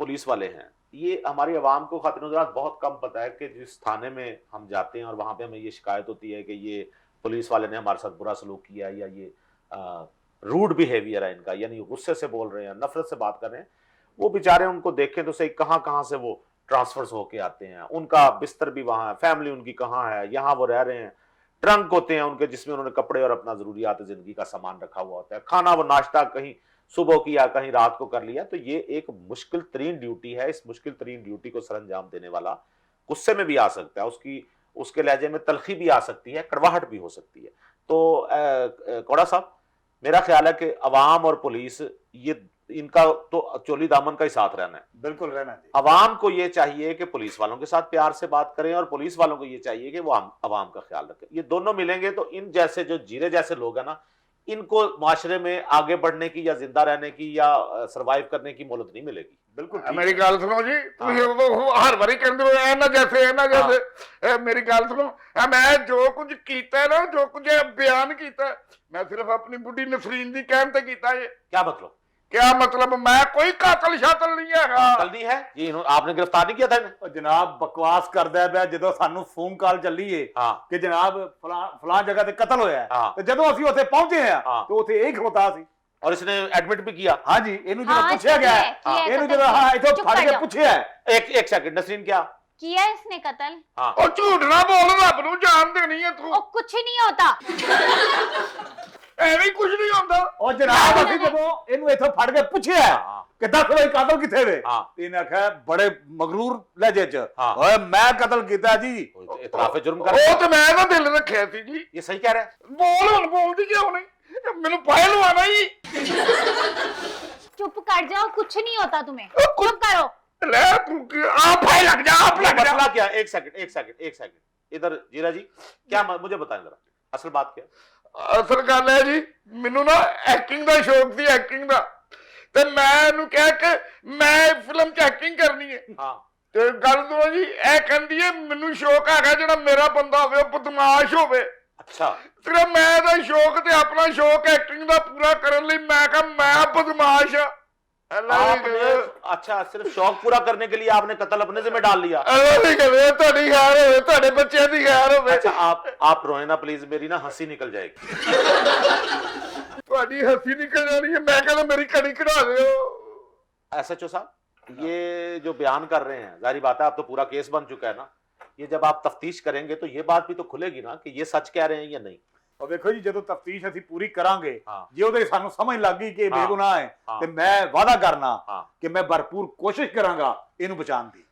पुलिस वाले हैं, ये हमारी आवाम को खातिन-ए-ज़ात बहुत कम पता है कि जिस थाने में हम जाते हैं और वहां पे हमें ये शिकायत होती है कि ये पुलिस वाले ने हमारे साथ बुरा सलूक किया है या ये रूड बिहेवियर है इनका, यानी गुस्से से बोल रहे हैं, नफरत से बात कर रहे हैं, वो बेचारे उनको देखें तो सही कहाँ कहाँ से वो ट्रांसफर्स होके आते हैं। उनका बिस्तर भी वहां है, फैमिली उनकी कहाँ है, यहाँ वो रह रहे हैं, ट्रंक होते हैं उनके जिसमें उन्होंने कपड़े और अपना जरूरियात जिंदगी का सामान रखा हुआ होता है, खाना वो नाश्ता कहीं सुबह किया कहीं रात को कर लिया। तो ये एक मुश्किल तरीन ड्यूटी है। इस मुश्किल तरीन ड्यूटी को सरअंजाम देने वाला गुस्से में भी आ सकता है, उसके लहजे में तलखी भी आ सकती है, कड़वाहट भी हो सकती है। तो कौड़ा साहब, मेरा ख्याल है कि अवाम और पुलिस ये इनका तो चोली दामन का ही साथ रहना है। बिल्कुल रहना जी। अवाम को ये चाहिए कि पुलिस वालों के साथ प्यार से बात करें और पुलिस वालों को ये चाहिए कि वो अवाम का ख्याल रखें। ये दोनों मिलेंगे तो इन जैसे जो जीरे जैसे लोग हैं ना, इनको माशरे में आगे बढ़ने की या जिंदा रहने की या सरवाइव करने की मोहलत नहीं मिलेगी। बिल्कुल ठीक मेरी है। गल सुनो जी, ਤੁਸੀਂ ਉਹ ਹਰ ਵਾਰੀ ਕਹਿੰਦੇ ਹੋ ਇਹਨਾਂ ਜੈਸੇ ਮੇਰੀ ਗੱਲ ਸੁਣੋ, ਮੈਂ ਜੋ ਕੁਝ ਕੀਤਾ ਨਾ, ਜੋ ਕੁਝ ਬਿਆਨ ਕੀਤਾ, ਮੈਂ ਸਿਰਫ ਆਪਣੀ ਬੁੱਢੀ ਨਸਰੀਨ ਦੀ ਕਹਿਣ ਤੇ ਕੀਤਾ ਇਹ। क्या मतलब? क्या मतलब? मैं कोई कातल शातल नहीं है। कल नहीं है ये, आपने गिरफ्तार नहीं किया था इन्हें? ਉਹ ਜਨਾਬ ਬਕਵਾਸ ਕਰਦਾ ਪਿਆ। ਜਦੋਂ ਸਾਨੂੰ ਫੋਨ ਕਾਲ ਚੱਲੀ ਏ हाँ ਕਿ ਜਨਾਬ ਫਲਾਂ ਜਗ੍ਹਾ ਤੇ ਕਤਲ ਹੋਇਆ ਹੈ, हाँ ਤੇ ਜਦੋਂ ਅਸੀਂ ਉੱਥੇ ਪਹੁੰਚੇ ਆ हाँ। ਤੇ ਉੱਥੇ ਇਹ ਖਲੋਤਾ ਸੀ। और इसने एडमिट भी किया। ਹਾਂਜੀ, ਇਹਨੂੰ ਜਦੋਂ हाँ, ਪੁੱਛਿਆ ਗਿਆ ਹੈ, किया है, ਇਹਨੂੰ कत्ल ਜਦੋਂ किया ਹਾਂ है। ਇੱਥੋਂ चुप ਫੜ कर ਕੇ जाओ। ਪੁੱਛਿਆ है। एक सेकंड, नसरीन क्या? किया है इसने कत्ल? हाँ ਉਹ ਝੂਠ ਨਾ ਬੋਲ, ਰੱਬ ਨੂੰ ਜਾਣ ਦੇਣੀ ਹੈ ਤੂੰ। और कुछ ही नहीं होता। ਐਵੇਂ ਕੁਝ ਨਹੀਂ ਹੁੰਦਾ। ਉਹ ਜਨਾਬ ਅਸੀਂ ਜਦੋਂ ਇਹਨੂੰ ਇੱਥੋਂ ਫੜ ਕੇ ਪੁੱਛਿਆ हाँ ਕਿ ਦੱਸੋ ਇਹ ਕਾਤਲ ਕਿੱਥੇ ਵੇ, हाँ ਤੇ ਇਹਨੇ ਆਖਿਆ ਬੜੇ ਮਗਰੂਰ ਲਹਿਜੇ ਚ, हाँ। ਓਏ ਮੈਂ ਕਤਲ ਕੀਤਾ ਜੀ। इतराफे जुर्म कर ਉਹ ਤੇ ਮੈਂ ਨਾ ਦਿਲ ਰੱਖਿਆ ਸੀ ਜੀ। ये सही कह रहा है। ਬੋਲ ਹੁਣ, ਬੋਲਦੀ ਕਿਉਂ ਨਹੀਂ? ਮੈਨੂੰ ਫਾਇਲ ਲਵਾਣਾ ਜੀ। चुप कर जाओ, कुछ नहीं होता तुम्हें। कुछ- चुप करो। ਲੈ ਤੂੰ आप फाइल लग जा, आप लग जा। मसला क्या है? एक सेकंड इधर जीरा जी, क्या मुझे बताएं जरा असल बात क्या है? ਅਸਲ ਗੱਲ ਹੈ ਜੀ, ਮੈਨੂੰ ਨਾ ਐਕਟਿੰਗ ਦਾ ਸ਼ੌਕ ਸੀ, ਐਕਟਿੰਗ ਦਾ, ਤੇ ਮੈਂ ਇਹਨੂੰ ਕਿਹਾ ਕਿ ਮੈਂ ਫਿਲਮ 'ਚ ਐਕਟਿੰਗ ਕਰਨੀ ਹੈ। हाँ ਤੇ ਗੱਲ ਸੁਣੋ ਜੀ, ਇਹ ਕਹਿੰਦੀ ਹੈ ਮੈਨੂੰ ਸ਼ੌਕ ਹੈਗਾ ਜਿਹੜਾ ਮੇਰਾ ਬੰਦਾ ਹੋਵੇ ਉਹ ਬਦਮਾਸ਼ ਹੋਵੇ। अच्छा, ਸਿਰਫ ਮੈਂ ਇਹਦਾ ਸ਼ੌਕ ਤੇ ਆਪਣਾ ਸ਼ੌਕ ਐਕਟਿੰਗ ਦਾ ਪੂਰਾ ਕਰਨ ਲਈ ਮੈਂ ਕਿਹਾ ਮੈਂ ਬਦਮਾਸ਼ ਆ। आपने अच्छा सिर्फ शौक पूरा करने के लिए आपने कत्ल अपने जिम्मे डाल लिया। ਤੁਹਾਡੀ ਖੈਰ ਹੋਵੇ, ਤੁਹਾਡੇ ਬੱਚਿਆਂ ਦੀ खैर ਹੋਵੇ। अच्छा आप रोए ना प्लीज, मेरी ना हंसी निकल जाएगी। ਤੁਹਾਡੀ ਹੱਸੀ ਨਿਕਲ ਜਾਣੀ ਹੈ, ਮੈਂ ਕਹਿੰਦਾ ਮੇਰੀ ਕੜੀ ਕਢਾ ਦਿਓ। एसएचओ साहब, ये जो बयान कर रहे हैं, जाहिर बात है अब तो पूरा केस बन चुका है ना, ये जब आप तफ्तीश करेंगे तो ये बात भी तो खुलेगी ना कि ये सच कह रहे हैं या नहीं। ਉਹ ਵੇਖੋ ਜੀ, ਜਦੋਂ ਤਫਤੀਸ਼ ਅਸੀਂ ਪੂਰੀ ਕਰਾਂਗੇ, हाँ ਜੇ ਉਹਦੇ ਸਾਨੂੰ ਸਮਝ ਲੱਗ ਗਈ ਕਿ ਇਹ हाँ। ਬੇਗੁਨਾਹ ਹੈ, हाँ ਤੇ ਮੈਂ ਵਾਅਦਾ ਕਰਨਾ हाँ ਕਿ ਮੈਂ ਭਰਪੂਰ ਕੋਸ਼ਿਸ਼ ਕਰਾਂਗਾ ਇਹਨੂੰ ਬਚਾਉਣ ਦੀ।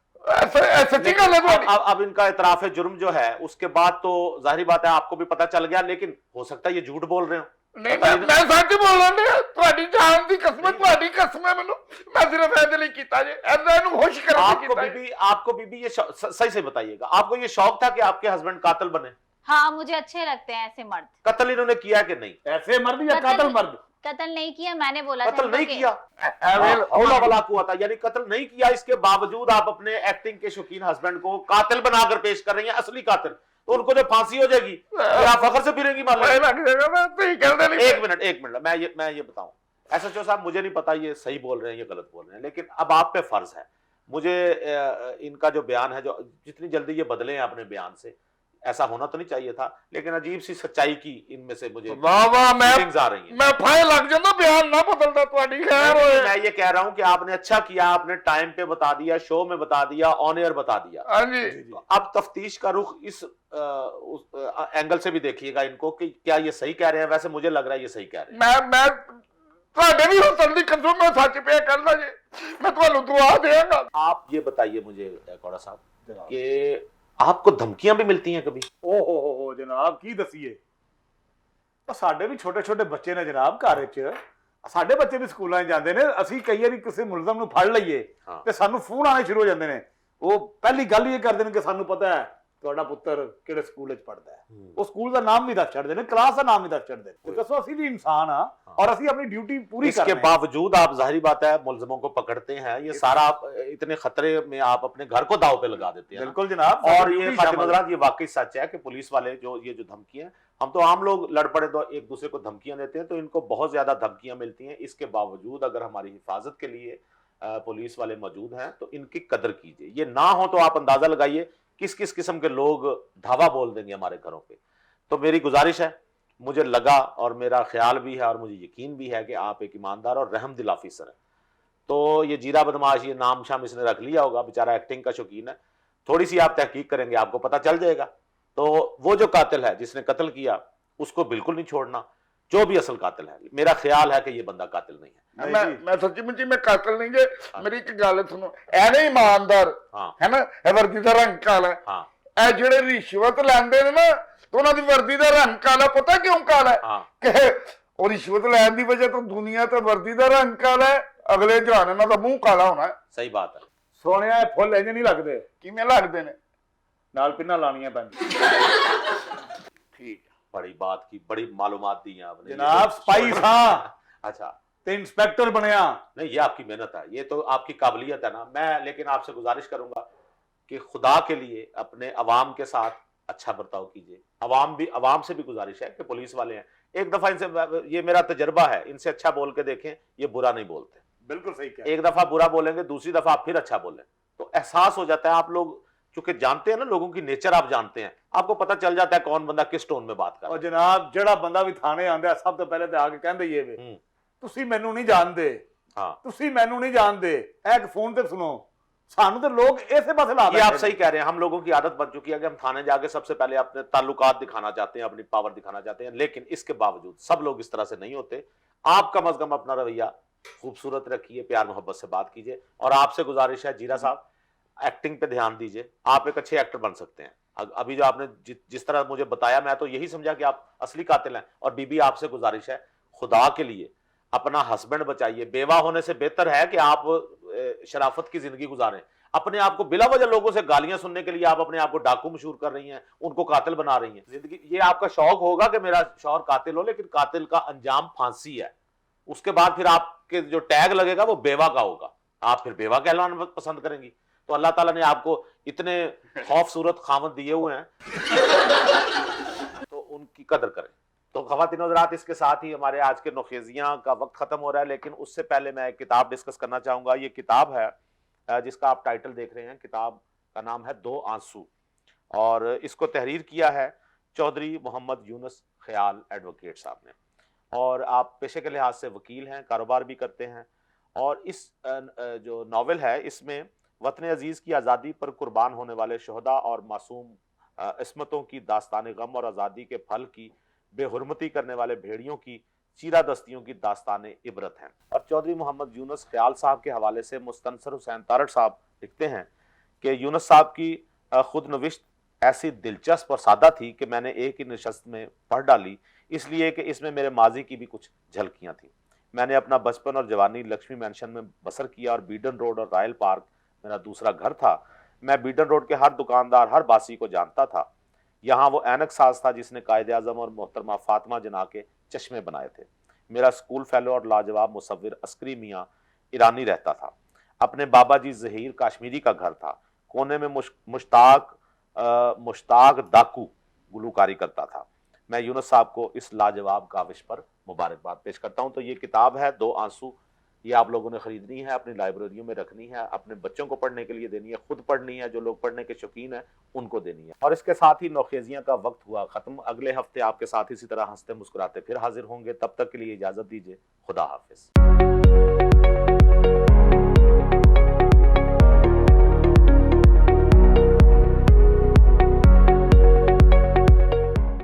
ਸੱਚੀ ਗੱਲ ਹੈ ਤੁਹਾਡੀ। अब इनका इतराफ जुर्म जो है उसके बाद तो जाहिर बात है आपको भी पता चल गया, लेकिन हो सकता है ये झूठ बोल रहे हो। ਨਹੀਂ ਮੈਂ ਸੱਚ ਬੋਲਣ ਡਿਆ, ਤੁਹਾਡੀ ਜਾਨ ਦੀ ਕਸਮ ਹੈ, ਤੁਹਾਡੀ ਕਸਮ ਹੈ ਮੈਨੂੰ। ਮੈਂ ਸਿਰਫ ਇਹਦੇ ਲਈ ਕੀਤਾ ਜੇ, ਇਹਨੂੰ ਖੁਸ਼ ਕਰਨ ਲਈ ਕੀਤਾ ਜੇ। आपको बीबी ये सही से बताइएगा, आपको ये शौक था कि आपके हस्बैंड कातिल बने? हाँ, मुझे अच्छे लगते हैं ऐसे मर्द। कत्ल इन्होंने किया कि नहीं? ਐਸੇ ਮਰਦ ਜਾਂ कत्ल- ਕਾਤਲ ਮਰਦ? कत्ल नहीं किया, मैंने बोला था कत्ल इनको नहीं कि- किया, हौला वला कुव्वत, यानी कत्ल नहीं किया, इसके बावजूद आप अपने एक्टिंग के शौकीन हस्बैंड को कातिल बनाकर पेश कर रही हैं, असली कातिल। तो उनको जब फांसी हो जाएगी तो आप फखर से फिरेंगी मान लो। ਲੱਗ ਜਾਏਗਾ, मैं सही कहते नहीं। एक मिनट मैं ये बताऊं, एसएचओ साहब मुझे नहीं पता ये सही बोल रहे हैं ये गलत बोल रहे हैं, लेकिन अब आप पे फर्ज है, मुझे इनका जो बयान है, जो जितनी जल्दी ये बदले हैं अपने बयान से, ऐसा होना तो नहीं चाहिए था, लेकिन अजीब सी सच्चाई की इनमें से मुझे वाह वाह, फीलिंग्स आ रही हैं। मैं फाय लग जाता, बयान ना बदलता तुम्हारी खैर होए। मैं ये कह रहा हूं कि आपने अच्छा किया, आपने टाइम पे बता दिया, शो में बता दिया, ऑन एयर बता दिया। हाँ जी, तो अब तफ्तीश का रुख इस एंगल से भी देखिएगा इनको कि क्या ये सही कह रहे हैं। वैसे मुझे लग रहा है ये सही कह रहे हैं। मैं ਤੁਹਾਡੇ ਵੀ ਹੋਟਲ ਦੀ कसम मैं सच पे करदा जी, मैं ਤੁਹਾਨੂੰ दुआ देंगा। आप ये बताइए मुझे कौड़ा साहब कि आपको धमकियां भी मिलती हैं कभी? ਓਹ ਜਨਾਬ ਕੀ ਦਸੀਏ, ਤਾਂ ਸਾਡੇ ਵੀ ਛੋਟੇ ਛੋਟੇ ਬੱਚੇ ਨੇ ਜਨਾਬ ਘਰ ਵਿੱਚ। ਸਾਡੇ ਬੱਚੇ ਵੀ ਸਕੂਲਾਂ 'ਚ ਜਾਂਦੇ ਨੇ। ਅਸੀਂ ਕਈ ਵਾਰੀ ਕਿਸੇ ਮੁਲਜ਼ਮ ਨੂੰ ਫੜ ਲਈਏ ਹਾਂ। ਤੇ ਸਾਨੂੰ ਫੋਨ ਆਣੇ ਸ਼ੁਰੂ ਹੋ ਜਾਂਦੇ ਨੇ। ਉਹ ਪਹਿਲੀ ਗੱਲ ਹੀ ਇਹ ਕਰਦੇ ਨੇ ਕਿ ਸਾਨੂੰ ਪਤਾ ਹੈ ਤੁਹਾਡਾ ਪੁੱਤਰ ਕਿਹੜੇ ਸਕੂਲ ਵਿੱਚ ਪੜ੍ਹਦਾ ਹੈ। ਉਹ ਸਕੂਲ ਦਾ ਨਾਮ ਵੀ ਦੱਸ ਛੱਡਦੇ ਨੇ, ਕਲਾਸ ਦਾ ਨਾਮ ਵੀ ਦੱਸ ਛੱਡਦੇ ਨੇ। ਦੱਸੋ, ਅਸੀਂ ਵੀ ਇਨਸਾਨ ਆ ਔਰ ਅਸੀਂ अपनी ड्यूटी पूरी इसके बावजूद आप जाहिर बात है मुलजमों को पकड़ते हैं, ये सारा आप इतने खतरे में आप अपने घर को दाव पे लगा देते हैं। बिल्कुल जनाब। और ये खातिम हज़रात, ये वाकई सच है कि पुलिस वाले जो ये जो धमकियां, हम तो आम लोग लड़ पड़े तो एक दूसरे को धमकियां देते हैं, तो इनको बहुत ज्यादा धमकियां मिलती हैं। इसके बावजूद अगर हमारी हिफाजत के लिए पुलिस वाले मौजूद हैं तो इनकी कदर कीजिए। ये ना हो तो आप अंदाजा लगाइए किस किस किस्म के लोग धावा बोल देंगे हमारे घरों पे। तो मेरी गुजारिश है, मुझे लगा और मेरा ख्याल भी है और मुझे यकीन भी है कि आप एक ईमानदार और रहमदिल ऑफिसर हैं। तो ये जीरा बदमाश, ये नाम शाम इसने रख लिया होगा, बेचारा एक्टिंग का शौकीन है। थोड़ी सी आप तहकीक करेंगे आपको पता चल जाएगा। तो वो जो कातिल है जिसने कत्ल किया उसको बिल्कुल नहीं छोड़ना, जो भी असल कातिल है। मेरा ख्याल है कि ये बंदा कातिल नहीं है। मैं सच्ची मुच्ची मैं कातिल नहीं जे। मेरी एक गल सुनो, ऐ ईमानदार है ना, वर्दी का रंग काला है। ਇਹ ਜਿਹੜੇ ਰਿਸ਼ਵਤ ਲੈਂਦੇ ਨੇ ਨਾ, ਤੇ ਉਹਨਾਂ ਦੀ ਵਰਦੀ ਦਾ ਰੰਗ ਕਾਲਾ। ਪਤਾ ਕਿਉਂ ਕਾਲਾ ਹੈ? ਕਿ ਉਹ ਰਿਸ਼ਵਤ ਲੈਣ ਦੀ ਵਜ੍ਹਾ ਤੋਂ ਦੁਨੀਆ ਤੇ ਵਰਦੀ ਦਾ ਰੰਗ ਕਾਲਾ ਹੈ, ਅਗਲੇ ਜਹਾਨ ਇਹਨਾਂ ਦਾ ਮੂੰਹ ਕਾਲਾ ਹੋਣਾ ਹੈ। ਸਹੀ ਬਾਤ ਹੈ। ਸੋਹਣਿਆ ਫੁੱਲ ਇੰਜ ਨਹੀਂ ਲੱਗਦੇ। ਕਿਵੇਂ ਲੱਗਦੇ ਨੇ? ਨਾਲ ਪਿੰਨਾਂ ਲਾਣੀਆਂ ਪੈਂਦੀਆਂ। ਠੀਕ, बड़ी बात की, बड़ी मालूमात दी है आपने जनाब। स्पाई था अच्छा, ते इंस्पेक्टर बनया नहीं, ये आपकी मेहनत है, ये तो आपकी काबिलियत है ना। मैं लेकिन आपसे गुजारिश करूंगा कि खुदा के लिए अपने अवाम के साथ अच्छा बर्ताव कीजिए। अवाम से भी गुजारिश है कि पुलिस वाले हैं, एक दफा इनसे, ये मेरा तजर्बा है, इनसे अच्छा बोल के देखें, ये बुरा नहीं बोलते। बिल्कुल सही कहा। एक दफा बुरा बोलेंगे, दूसरी दफा आप फिर अच्छा बोलें तो एहसास हो जाता है। आप लोग क्योंकि जानते हैं ना, लोगों की नेचर आप जानते हैं, आपको पता चल जाता है कौन बंदा किस टोन में बात कर रहा है। और जनाब ਜਿਹੜਾ ਬੰਦਾ ਵੀ ਥਾਣੇ ਆਂਦਾ ਸਭ ਤੋਂ ਪਹਿਲੇ ਤੇ ਆ ਕੇ ਕਹਿੰਦਾ ਹੀ ਇਹ ਵੇ, ਤੁਸੀਂ ਮੈਨੂੰ ਨਹੀਂ ਜਾਣਦੇ। हाँ, ਤੁਸੀਂ ਮੈਨੂੰ ਨਹੀਂ ਜਾਣਦੇ। ਇੱਕ ਫੋਨ ਤੇ ਸੁਣੋ, ਸਾਨੂੰ ਤੇ ਲੋग ऐसे पासे ला ये आप सही कह रहे हैं। हम लोगों की आदत बन चुकी है कि हम थाने जाके सबसे पहले अपने ताल्लुकात दिखाना चाहते हैं, अपनी पावर दिखाना चाहते हैं, लेकिन इसके बावजूद सब लोग इस तरह से नहीं होते। आप कम अज कम अपना रवैया खूबसूरत रखिए, प्यार मोहब्बत से बात कीजिए। और आपसे गुजारिश है जीरा साहब, एक्टिंग पे ध्यान दीजिए, आप एक अच्छे एक्टर बन सकते हैं। अभी जो आपने जिस तरह मुझे बताया, मैं तो यही समझा कि आप असली कातिल हैं। और बीबी, आपसे गुजारिश है, खुदा के लिए अपना हस्बैंड बचाइए। बेवा होने से बेहतर है कि आप शराफत की जिंदगी गुजारें। अपने आप को बिला वजह लोगों से गालियां सुनने के लिए आप अपने आप को डाकू मशहूर कर रही हैं, उनको कातिल बना रही हैं। जिंदगी, ये आपका शौक होगा कि मेरा शौहर कातिल हो, लेकिन कातिल का अंजाम फांसी है। उसके बाद फिर आपके जो टैग लगेगा वो बेवा का होगा, आप फिर बेवा कहलाना पसंद करेंगी। तो अल्लाह ताला ने आपको इतने खौफसूरत खामद दिए हुए हैं तो उनकी कदर करें। तो ख़वातीन और हज़रात, इसके साथ ही हमारे आज के नोखेजियाँ का वक्त ख़त्म हो रहा है, लेकिन उससे पहले मैं एक किताब डिस्कस करना चाहूँगा। ये किताब है जिसका आप टाइटल देख रहे हैं, किताब का नाम है दो आंसू, और इसको तहरीर किया है चौधरी मोहम्मद यूनुस ख्याल एडवोकेट साहब ने। और आप पेशे के लिहाज से वकील हैं, कारोबार भी करते हैं। और इस जो नावल है, इसमें वतन अजीज़ की आज़ादी पर कुर्बान होने वाले शहदा और मासूम इस्मतों की दास्तान गम और आज़ादी के फल की बेहुरमती करने वाले भेड़ियों की चीरा दस्तियों की दास्तान इबरत हैं। और चौधरी मोहम्मद यूनुस ख्याल साहब के हवाले से मुस्तनसर हुसैन तारड़ साहब लिखते हैं कि यूनुस साहब की खुद नविश्त ऐसी दिलचस्प और सादा थी कि मैंने एक ही नशस्त में पढ़ डाली, इसलिए कि इसमें मेरे माजी की भी कुछ झलकियाँ थीं। मैंने अपना बचपन और जवानी लक्ष्मी मैंशन में बसर किया और बीडन रोड और रॉयल पार्क मेरा दूसरा घर था। मैं बीडन रोड के हर दुकानदार, हर बासी को जानता था। यहाँ वो ऐनक साज था जिसने कायदे आज़म और मोहतरमा फातिमा जना के चश्मे बनाए थे। मेरा स्कूल फेलो और लाजवाब मुसव्विर अस्करी मियाँ ईरानी रहता था। अपने बाबा जी ज़हीर काश्मीरी का घर था। कोने में मुश्ताक दाकू गुलूकारी करता था। मैं यूनुस साहब को इस लाजवाब काविश पर मुबारकबाद पेश करता हूँ। तो ये किताब है दो आंसू, ये आप लोगों ने खरीदनी है, अपनी लाइब्रेरियों में रखनी है, अपने बच्चों को पढ़ने के लिए देनी है, खुद पढ़नी है, जो लोग पढ़ने के शौकीन हैं उनको देनी है। और इसके साथ ही नौखेजियां का वक्त हुआ खत्म। अगले हफ्ते आपके साथ इसी तरह हंसते मुस्कुराते फिर हाजिर होंगे। तब तक के लिए इजाजत दीजिए। खुदा हाफिज।